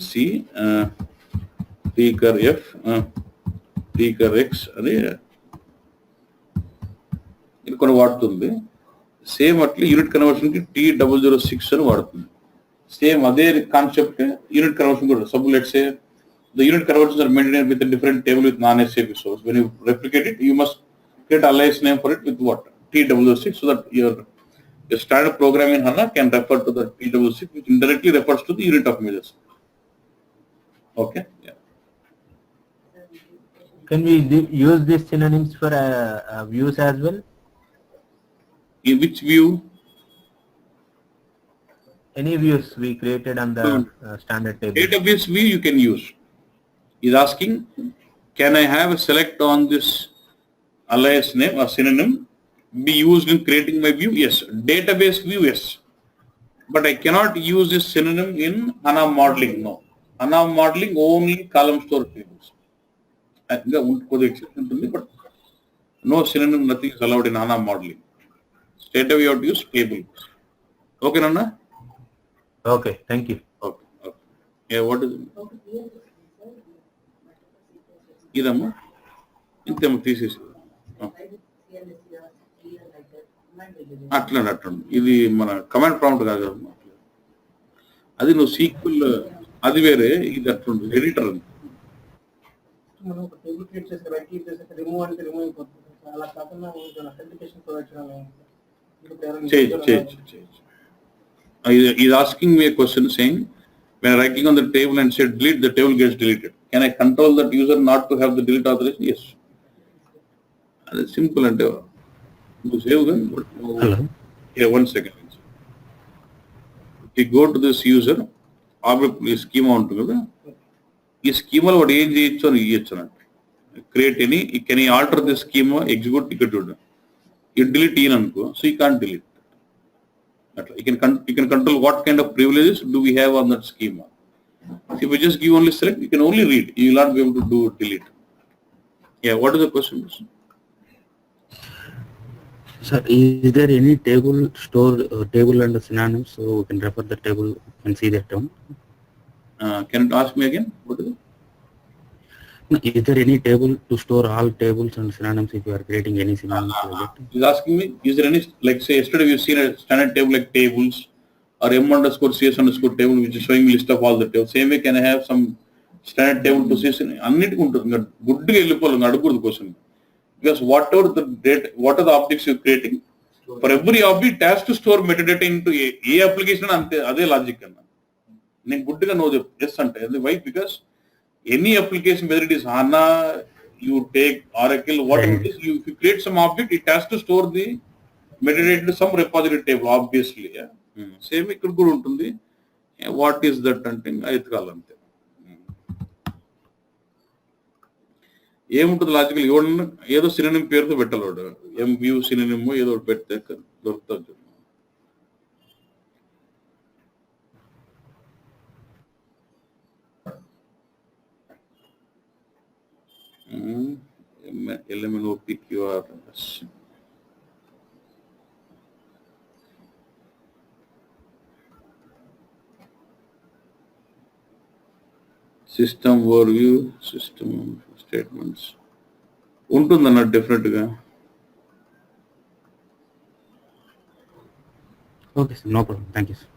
c, tcur f, tcur x అని ఇది కొన్ని వాడుతుంది. Same అట్లా unit conversion కి T006 అని వాడుతుంది. Same అదే concept unit conversion కూడా. Suppose let's say the unit conversions are maintained with a different table with non-SAP source. When you replicate it, you must create alias name for it with what? T006, so that your standard program in HANA can refer to the T006, which indirectly refers to the unit of measures. Okay? Yeah. Can we use these synonyms for views as well? In which view? Any views we created on the standard table. Database view you can use. Is asking, can I have a select on this alias name or synonym be used in creating my view? Yes. Database view, yes. But I cannot use this synonym in HANA modeling. No. HANA modeling only column store tables. I think exception to me, but no synonym, nothing is allowed in HANA modeling. Straight away you have to use table. Okay, Nana? Okay, thank you. Okay. Okay. Yeah, what is it? ఇదమ్మా ఇంతేమో తీసేసి అట్లా ఇది మన command prompt కాదు కదమ్మా. అది నువ్వు sequel అది వేరే, ఇది అట్లుంది ఎడిటర్ అని. మనం ఒక టేబుల్ క్రియేట్ చేసి రైట్ క్లిక్ చేసి రిమూవ్ అంటే రిమూవ్ అయిపోతుంది. అలా కాకుండా అథెంటికేషన్ ప్రొవైడ్ చేయొచ్చు. Is asking me a question saying, when I right click on the table and say delete, the table gets deleted. Can I control that user not to have the delete authorization? Yes. That's simple and you save them. Hello. Yeah, 1 second. If you go to this user, object schema ఉంటుంది కదా, ఈ స్కీమాలో వాడు ఏం చేయొచ్చు అని ఇవ్వచ్చు అన్నట్టు. Create any, can ఈ ఆల్టర్ ది స్కీమా, ఎగ్జిక్యూట్ ఇక్కడ చూడండి. You delete in అనుకో, so you can't delete. You can control what kind of privileges do we have on that schema. So if you just give only select, you can only read. You will not be able to do delete. Yeah, what is the question? Sir, is there any table store table and synonyms, so we can refer the table and see that one? Can you ask me again? What is it? No, is there any table to store all tables and synonyms if you are creating any synonyms like that? He's asking me, is there any, like say yesterday we've seen a standard table like tables or m_cs_table which is showing list of all the tables. Same way, can I have some standard table to see? అన్నిటికీ ఉంటుంది. గుడ్డిగా వెళ్ళిపోవాలి, అడగకూడదు question. Because whatever the data, what are the objects you're creating, for every object it has to store metadata into a application. అంతే, అదే logic అన్న. నేను గుడ్డిగా నో చెప్పు ఎస్ అంటే. Why? Because any application, whether it is HANA, you take Oracle, whatever it is, if you create some object, it has to store the metadata into some repository table, obviously. Yeah? Same ఇక్కడ కూడా ఉంటుంది. What is that అంటే ఎత్తుకాలంతే. ఏముంటుంది logical, ఎవడన్నా ఏదో synonym పేరుతో పెట్టాలి. MView synonym ఏదో పెడితే దొరుకుతుంది. LMNOPQRS. System overview, system statements. ఉంటుందన్న డెఫినెట్గా. Okay, sir, no problem. Thank you, sir.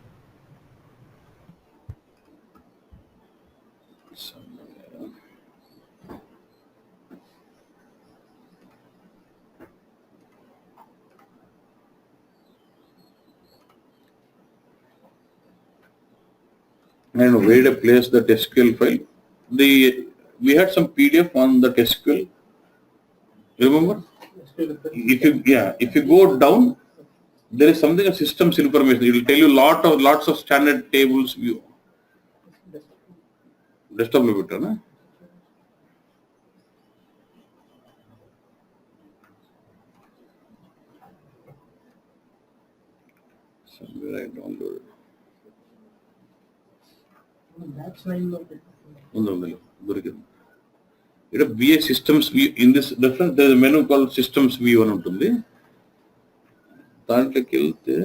And where to place that SQL file. We had some PDF on that SQL. Remember? If you go down, there is something of systems information. It will tell you lots of standard tables view. Desktop lo betta na. Somewhere I downloaded. Batch 9 లో దొరికింది. ఇక్కడ BA systems view, in this reference there is a menu called systems view అని ఉంటుంది. దాంట్లోకి వెళ్తే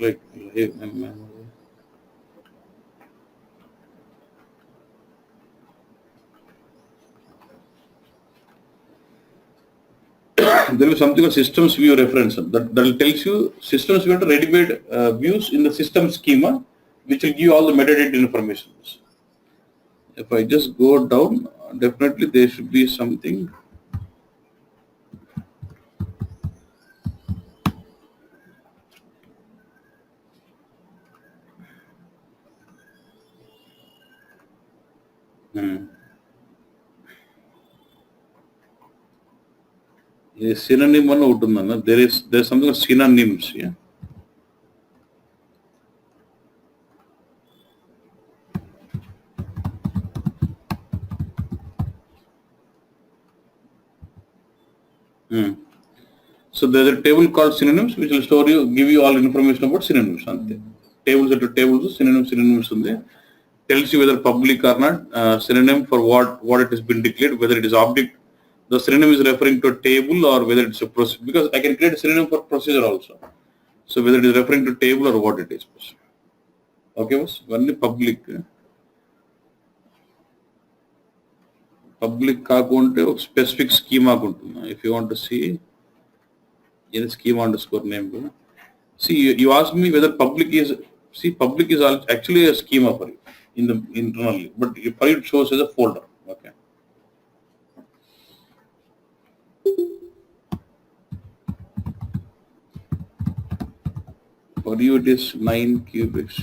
like there is something called systems view reference that will tells you systems view ready-made views in the system schema, which will give you all the metadata information. If I just go down, definitely there should be something. A synonym one out undanna. There's something called synonyms. Yeah. So there's a table called synonyms, which will give you all information about synonyms. Tables at tables, synonyms on there. Tells you whether public or not, synonym for what it has been declared, whether it is object. The synonym is referring to a table or whether it's a procedure. Because I can create a synonym for procedure also. So whether it is referring to table or what it is. Okay, boss. Only public. Public kakunte specific schema kuntuna. If you want to see in schema underscore name. See, you asked me whether public is actually a schema for you in the internally, but for you it shows as a folder. Okay. For you it is 9 cubics.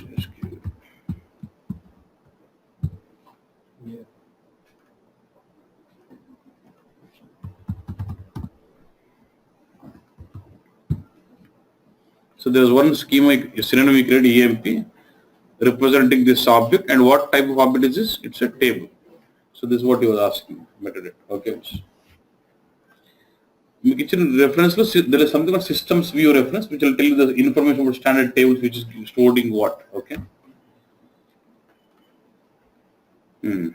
So there is one schema, synonym we create EMP representing this object, and what type of object is this? It's a table. So this is what he was asking. Metadata. Okay. In reference, there is something called systems view reference, which will tell you the information about standard tables, which is stored in what. Okay. And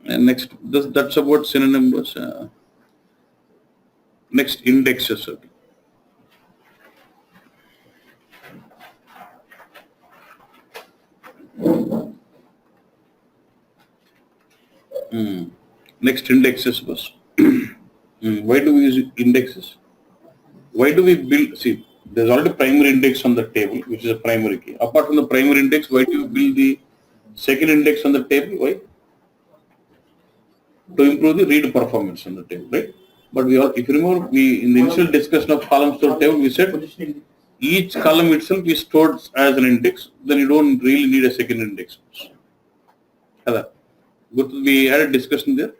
next, that's about synonyms. Next, indexes. Okay. Next, indexes was. Why do we use indexes? Why do we build? See, there's already primary index on the table, which is a primary key. Apart from the primary index, why do you build the second index on the table? Why? To improve the read performance on the table, right? But if you remember, in the initial discussion of column store table, we said each column itself is stored as an index. Then you don't really need a second index. We had a discussion there.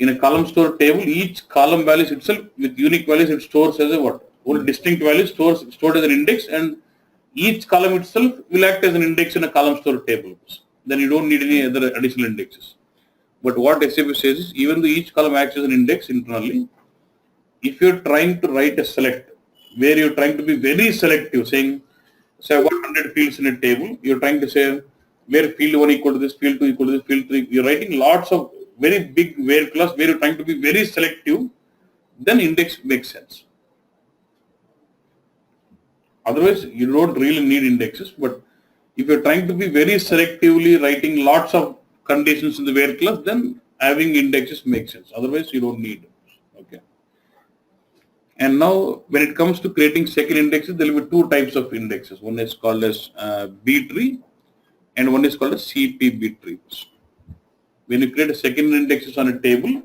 In a column store table, each column values itself with unique values it stores as a what? Only distinct values stored as an index, and each column itself will act as an index in a column store table. Then you don't need any other additional indexes. But what SAP says is, even though each column acts as an index internally, if you're trying to write a select, where you're trying to be very selective, saying, say I've got 100 fields in a table, you're trying to say where field 1 equal to this, field 2 equal to this, field 3, you're writing lots of very big where class where you're trying to be very selective, then index makes sense. Otherwise, you don't really need indexes, but if you're trying to be very selectively writing lots of conditions in the where class, then having indexes makes sense. Otherwise, you don't need it. Okay. And now, when it comes to creating second indexes, there will be two types of indexes. One is called as B tree, and one is called as CP B tree. When you create a second indexes on a table,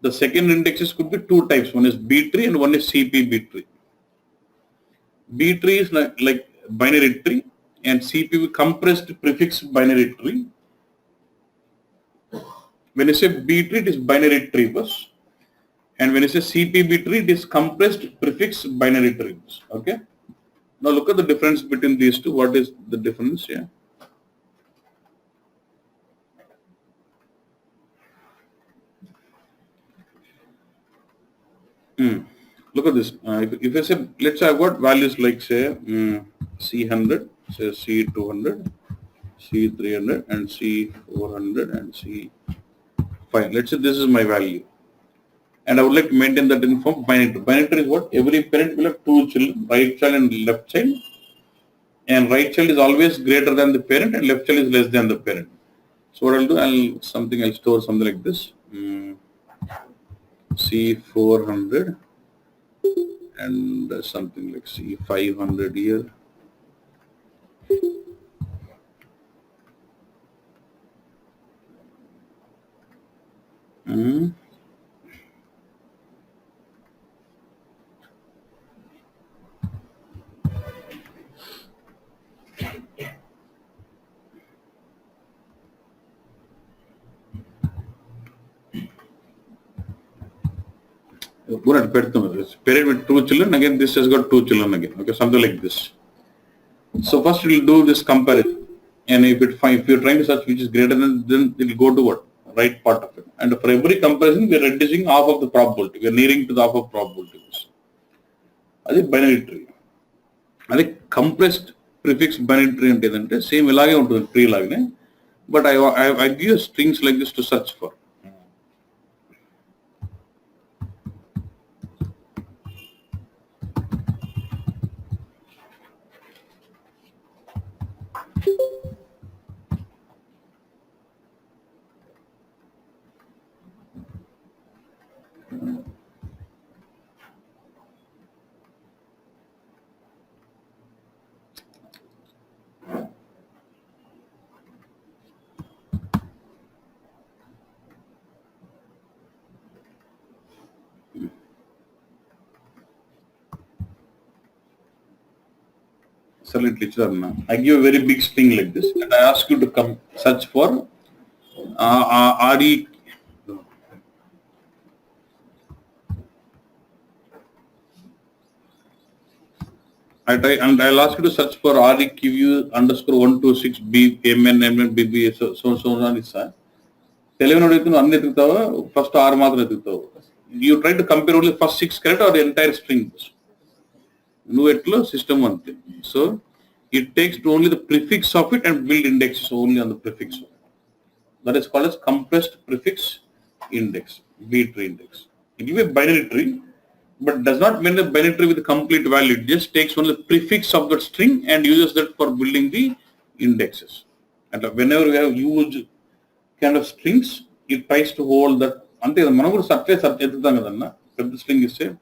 the second indexes could be two types. One is B tree and one is CP B tree. B tree is like binary tree, and CP compressed prefix binary tree. When you say B tree, it is binary tree bus, and when you say CPB tree, it is compressed prefix binary tree bus. Okay. Now look at the difference between these two. What is the difference here? Look at this. If I say, let's say I've got values like say C100, say C200, C300, and C400, and C5. Let's say this is my value. And I would like to maintain that in form binary. Binary is what? Every parent will have two children, right child and left child. And right child is always greater than the parent and left child is less than the parent. So what I'll do, I'll store something like this. C400 and something like C500 here. Parent with two children, again this has got two children again, okay, something like this. So first we will do this comparison, and if you're trying to search which is greater than, then it will go to what? Right part of it. And for every comparison we are reducing half of the probability, we are nearing to the half of probabilities. That's binary tree. That's compressed prefix binary tree ante same ilage untundi tree lagane, but I give strings like this to search for. I give a very big string like this, and I ask you to come search for RE. I'll ask you to search for REQU underscore 126 B MN MN BB so on is first R you try to compare only first 6 characters or the entire string. System so it takes to only the prefix of it and build indexes only on the prefix of it. That is called as compressed prefix index, B tree index. It will be a binary tree, but does not mean a binary tree with a complete value. It just takes only the prefix of that string and uses that for building the indexes. And whenever we have huge kind of strings, it tries to hold that. Ante managu search the string is say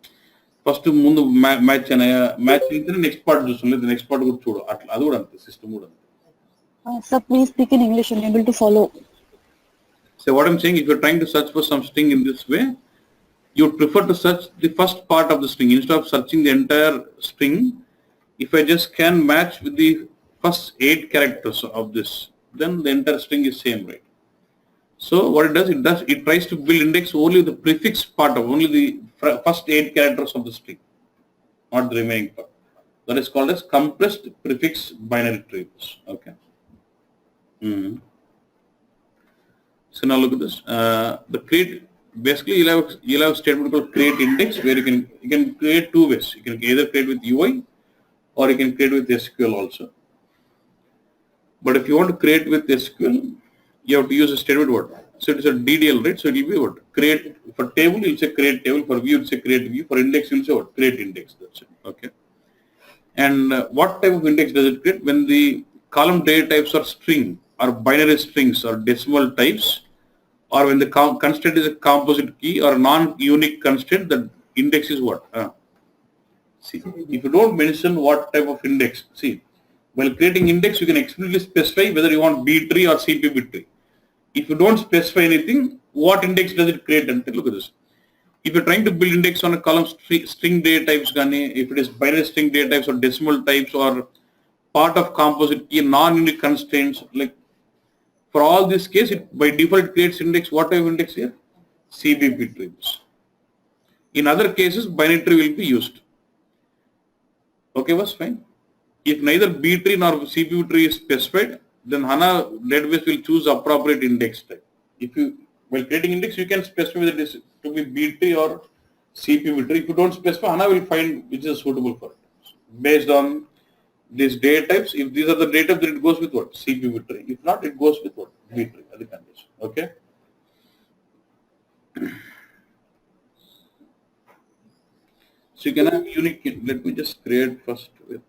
first match next part the next part system. Sir, please speak in English. I'm able to follow. So what I'm saying, if you're trying to search for some string in this way, you would prefer to search the first part of the string instead of searching the entire string. If I just can match with the first 8 characters of this, then the entire string is same, right? So what it tries to build index only the prefix part of only the first 8 characters of the string, not the remaining part. That is called as compressed prefix binary trees. Okay. So now look at this. The create, basically you'll have a statement called create index where you can create two ways. You can either create with UI or you can create with SQL also. But if you want to create with SQL, you have to use a statement word. So it is a DDL, right? So it will be what? Create for table, you'll say create table. For view, you'll say create view. For index, you'll say what? Create index. That's it. Okay. And what type of index does it create? When the column data types are string or binary strings or decimal types, or when the constraint is a composite key or non-unique constraint, the index is what? See, if you don't mention what type of index, see, while creating index, you can explicitly specify whether you want B tree or CPB tree. If you don't specify anything, what index does it create? And look at this. If you're trying to build index on a column string data types, if it is binary string data types or decimal types or part of composite key, non-unique constraints, like for all this case, it by default it creates index. What type of index here? CBP trees. In other cases, binary tree will be used. Okay, was fine. If neither B tree nor CPB tree is specified, then HANA database will choose appropriate index type. If you, while creating index, you can specify whether it is to be B tree or CPV tree. If you don't specify, HANA will find which is suitable for it. Based on these data types, if these are the data types, then it goes with what? CPV tree. If not, it goes with what? B tree as the condition. Okay. So you can have unique. Let me just create first with.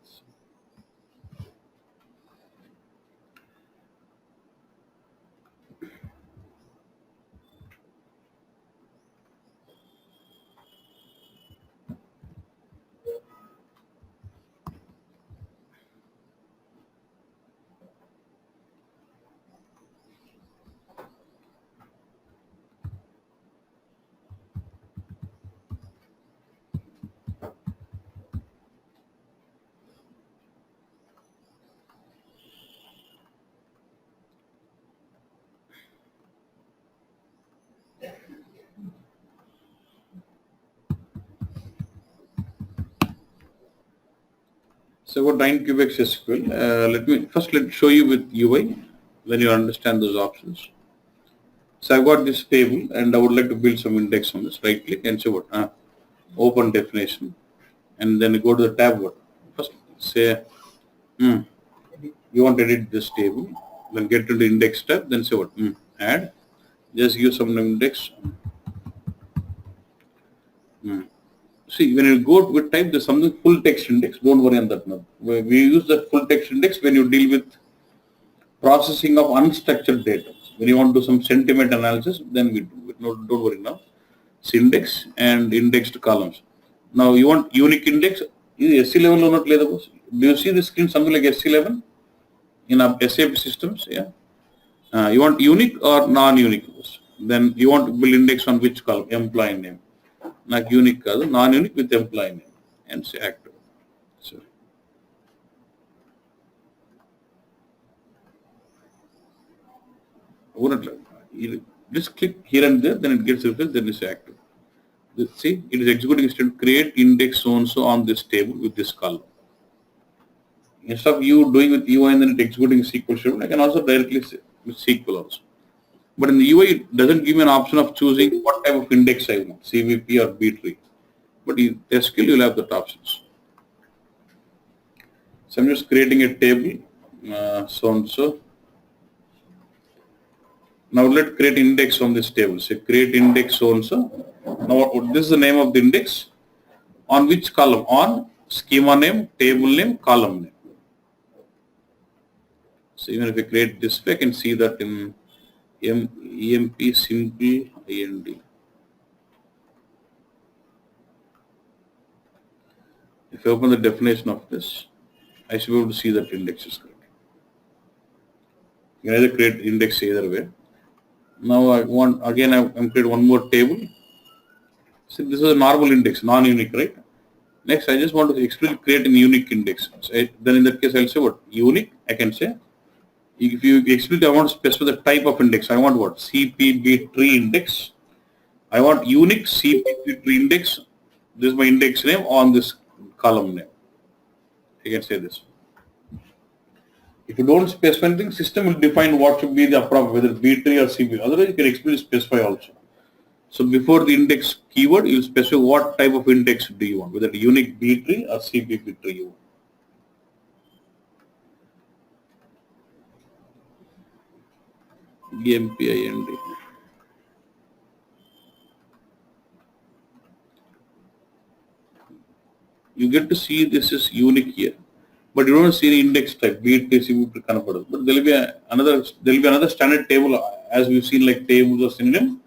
So what 9 cubic SQL? Let me show you with UI. Then you understand those options. So I've got this table and I would like to build some index on this. Right click and say what? Open definition. And then go to the tab what? First say, you want to edit this table. Then get to the index tab. Then say what? Add. Just use some index. See, when you go with type, there's something full text index. Don't worry on that now. We use the full text index when you deal with processing of unstructured data. When you want to do some sentiment analysis, then we do it. No, don't worry now. It's index and indexed columns. Now you want unique index. Is SC level or not? Do you see the screen something like SC level in our SAP systems? Yeah. You want unique or non-unique? Then you want to build index on which column? Employee name. Not unique, non-unique with employee name and say active. So just click here and there, then it gets refreshed, then it's active. See, it is executing instead create index so and so on this table with this column. Instead of you doing with UI and then it executing SQL schedule, I can also directly say with SQL also. But in the UI, it doesn't give me an option of choosing what type of index I want, CVP or B tree. But in SQL, you'll have that options. So I'm just creating a table, so and so. Now let's create index on this table. Say create index so and so. Now this is the name of the index. On which column? On schema name, table name, column name. So even if we create this way, I can see that in EMP simple IND. If I open the definition of this, I should be able to see that index is correct. You can either create index either way. Now I want again I'm create one more table. So this is a normal index, non-unique, right? Next, I just want to explicitly create a unique index. So then in that case, I'll say what? Unique, I can say. If you explicitly, I want to specify the type of index. I want what? CPB tree index. I want unique CPB tree index. This is my index name on this column name. I can say this. If you don't specify anything, system will define what should be the appropriate, whether B tree or CPB. Otherwise, you can explicitly specify also. So before the index keyword, you specify what type of index do you want, whether unique B tree or CPB tree you want. EMPIND. You get to see this is unique here, but you don't see the index type B tree CPB tree. But there will be another standard table as we've seen like tables or synonym.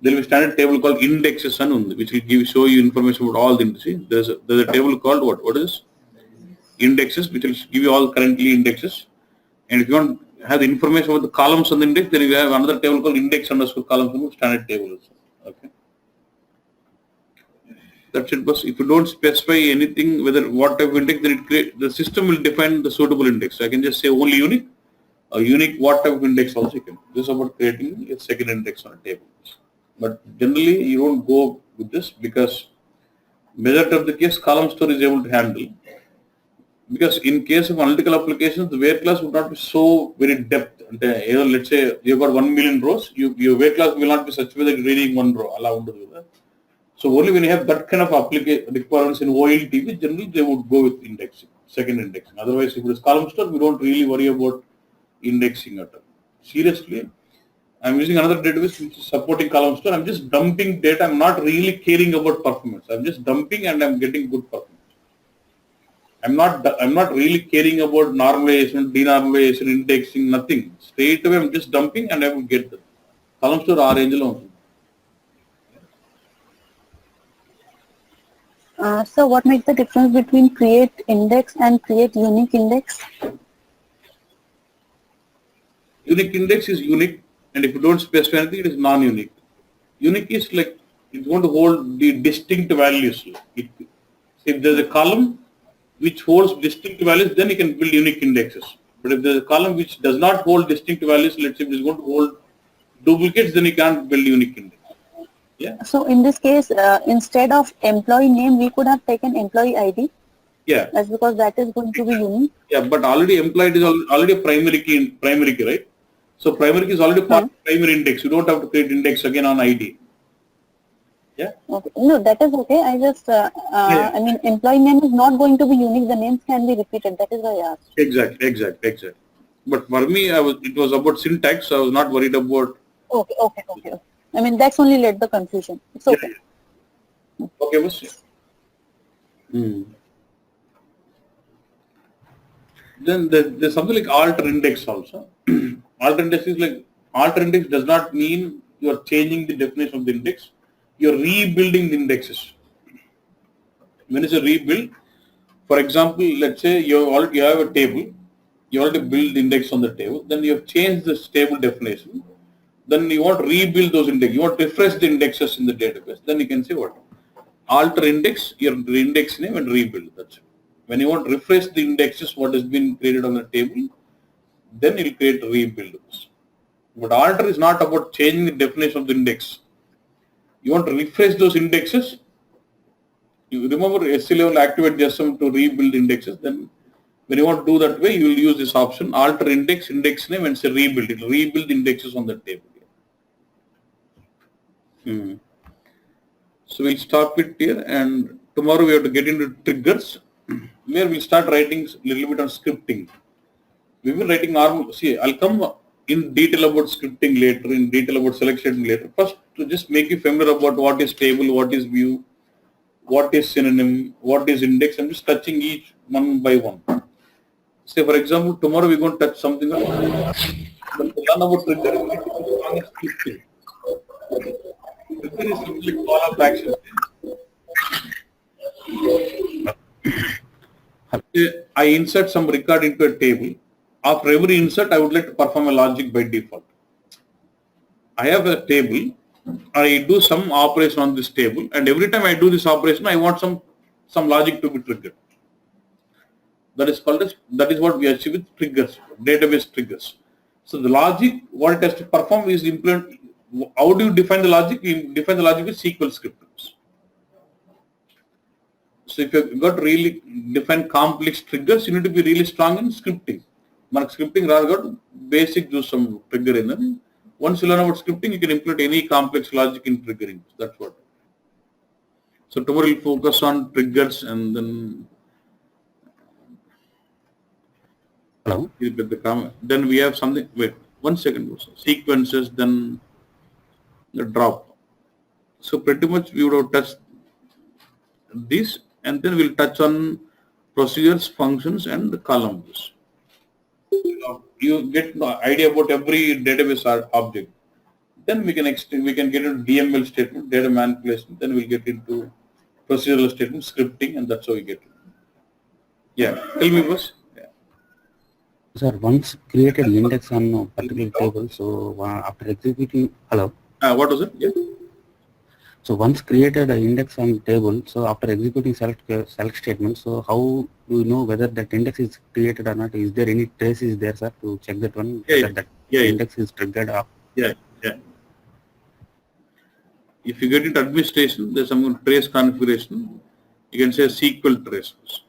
There will be a standard table called indexes which will show you information about all the indices. There's a table called what? What is indexes, which will give you all currently indexes. And if you want to have the information about the columns on the index, then you have another table called index underscore columns standard table also. Okay. That's it. But if you don't specify anything, whether what type of index, then the system will define the suitable index. So I can just say only unique, or unique what type of index also you can. This is about creating a second index on a table. But generally, you don't go with this because majority of the case column store is able to handle. Because in case of analytical applications, the where class would not be so very depth. Let's say you've got 1 million rows, your where class will not be such way that you're reading one row. Allow to do that. So only when you have that kind of requirements in OLTP, generally they would go with indexing, second indexing. Otherwise, if it is column store, we don't really worry about indexing at all. Seriously, I'm using another database which is supporting column store. I'm just dumping data. I'm not really caring about performance. I'm just dumping and I'm getting good performance. I'm not really caring about normalization, denormalization, indexing, nothing. Straight away I'm just dumping and I will get the column store ఆ range లో ఉంటుంది. So what makes the difference between create index and create unique index? Unique index is unique, and if you don't specify anything, it is non-unique. Unique is like it's going to hold the distinct values. If there's a column which holds distinct values, then you can build unique indexes. But if there's a column which does not hold distinct values, let's say it is going to hold duplicates, then you can't build unique index. Yeah. So in this case, instead of employee name, we could have taken employee ID. Yeah. That's because that is going to be unique. Yeah, but already employed is already a primary key, right? So primary key is already part of primary index. You don't have to create index again on ID. Yeah. Okay. No, that is okay. I just, I mean, employee name is not going to be unique. The names can be repeated. That is why I asked. Exactly. But for me, it was about syntax. So I was not worried about. Okay. I mean, that's only led the confusion. It's okay. Yeah. Okay, boss. Then there's something like alter index also. Alter index is like, alter index does not mean you are changing the definition of the index. You're rebuilding the indexes. When it's a rebuild, for example, let's say you have a table, you already build the index on the table, then you have changed this table definition, then you want to rebuild those indexes, you want to refresh the indexes in the database, then you can say what? Alter index, your index name and rebuild, that's it. When you want to refresh the indexes, what has been created on the table, then you'll create rebuild. But alter is not about changing the definition of the index. You want to refresh those indexes. You remember SQL will activate JSON to rebuild indexes. Then when you want to do that way, you will use this option, alter index, index name, and say rebuild. It will rebuild the indexes on the table. So we'll stop it here, and tomorrow we have to get into triggers, where we'll start writing a little bit on scripting. We've been writing normal. See, I'll come in detail about scripting later, in detail about selection later. First, to just make you familiar about what is table, what is view, what is synonym, what is index. I'm just touching each one by one. Say, for example, tomorrow we're going to touch something else. But to learn about trigger, we need to understand scripting. Trigger is simply call of action. I insert some record into a table. After every insert, I would like to perform a logic by default. I have a table. I do some operation on this table, and every time I do this operation, I want some logic to be triggered. That is what we achieve with triggers, database triggers. So the logic, what it has to perform is implement. How do you define the logic? You define the logic with SQL scripts. So if you've got to really define complex triggers, you need to be really strong in scripting. Mark scripting rather got basic do some trigger in them. Once you learn about scripting, you can implement any complex logic in triggering. That's what. So tomorrow we'll focus on triggers, and then then we have something. Wait, 1 second. Sequences, then the drop. So pretty much we would have touched this, and then we'll touch on procedures, functions, and columns. You get the idea about every database object. Then we can get into DML statement, data manipulation. Then we'll get into procedural statement, scripting, and that's how we get it. Yeah, tell me, boss. Yeah. Sir, once created index on a particular table, so after executing, hello. What was it? Yeah. So once created an index on the table, so after executing select statement, so how do you know whether that index is created or not? Is there any traces there, sir, to check that one? That index is triggered up? Yeah. If you get into administration, there's some trace configuration. You can say SQL traces.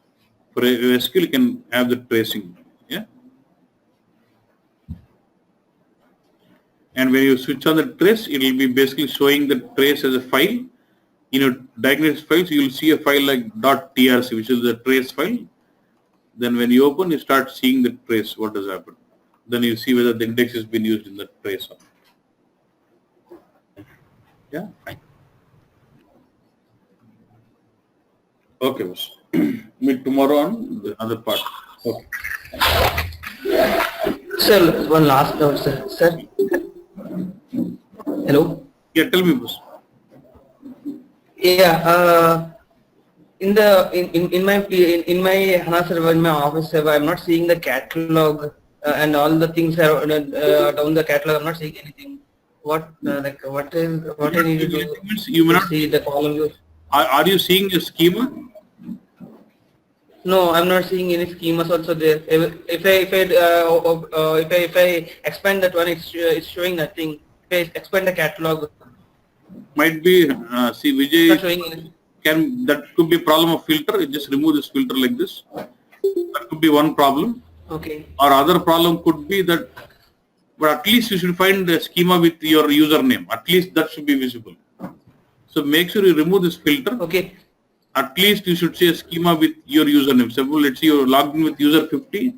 For SQL, you can have the tracing. Yeah. And when you switch on the trace, it will be basically showing the trace as a file. in your diagnosis files, you will see a file like .trc, which is the trace file. Then when you open, you start seeing the trace, what has happened. Then you see whether the index has been used in the trace or not. Yeah? Fine. Okay, boss. Meet tomorrow on the other part. Okay. Sir, one last note, sir. Sir, hello. Yeah, tell me, boss. Yeah. In my HANA server, in my office server, I'm not seeing the catalog and all the things are down the catalog. I'm not seeing anything. What what I need to do You may to not, see the column? are you seeing the schema? No, I'm not seeing any schemas also there. If I expand that one, it's showing nothing. If I expand the catalog, Might be, see, it's Vijay, not showing anything. that could be a problem of filter. You just remove this filter like this. That could be one problem. Okay. Or other problem could be that, but at least you should find the schema with your username. At least that should be visible. So make sure you remove this filter. Okay. At least you should see a schema with your username. Suppose let's say you're logged in with user 50.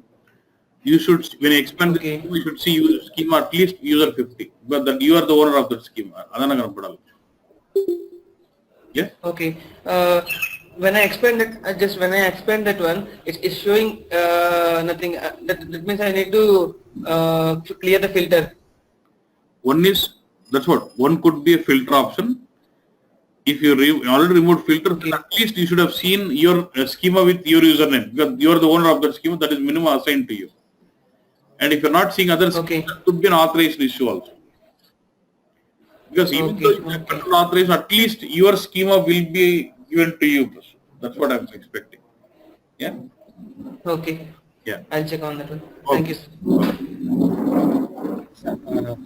You should, when you expand Okay. the schema, you should see user schema at least user 50. But that you are the owner of that schema. Yeah. Okay. When I expand it, when I expand that one, it's showing nothing. That means I need to clear the filter. One is, that's what, one could be a filter option. If you already removed filter, Okay. at least you should have seen your schema with your username, because you are the owner of that schema. That is minimum assigned to you. And if you're not seeing others, Okay. that could be an authorization issue also. Because even though you have control authorization, at least your schema will be given to you. That's what I'm expecting. Yeah. Okay. Yeah. I'll check on that one. Okay. Thank you, sir.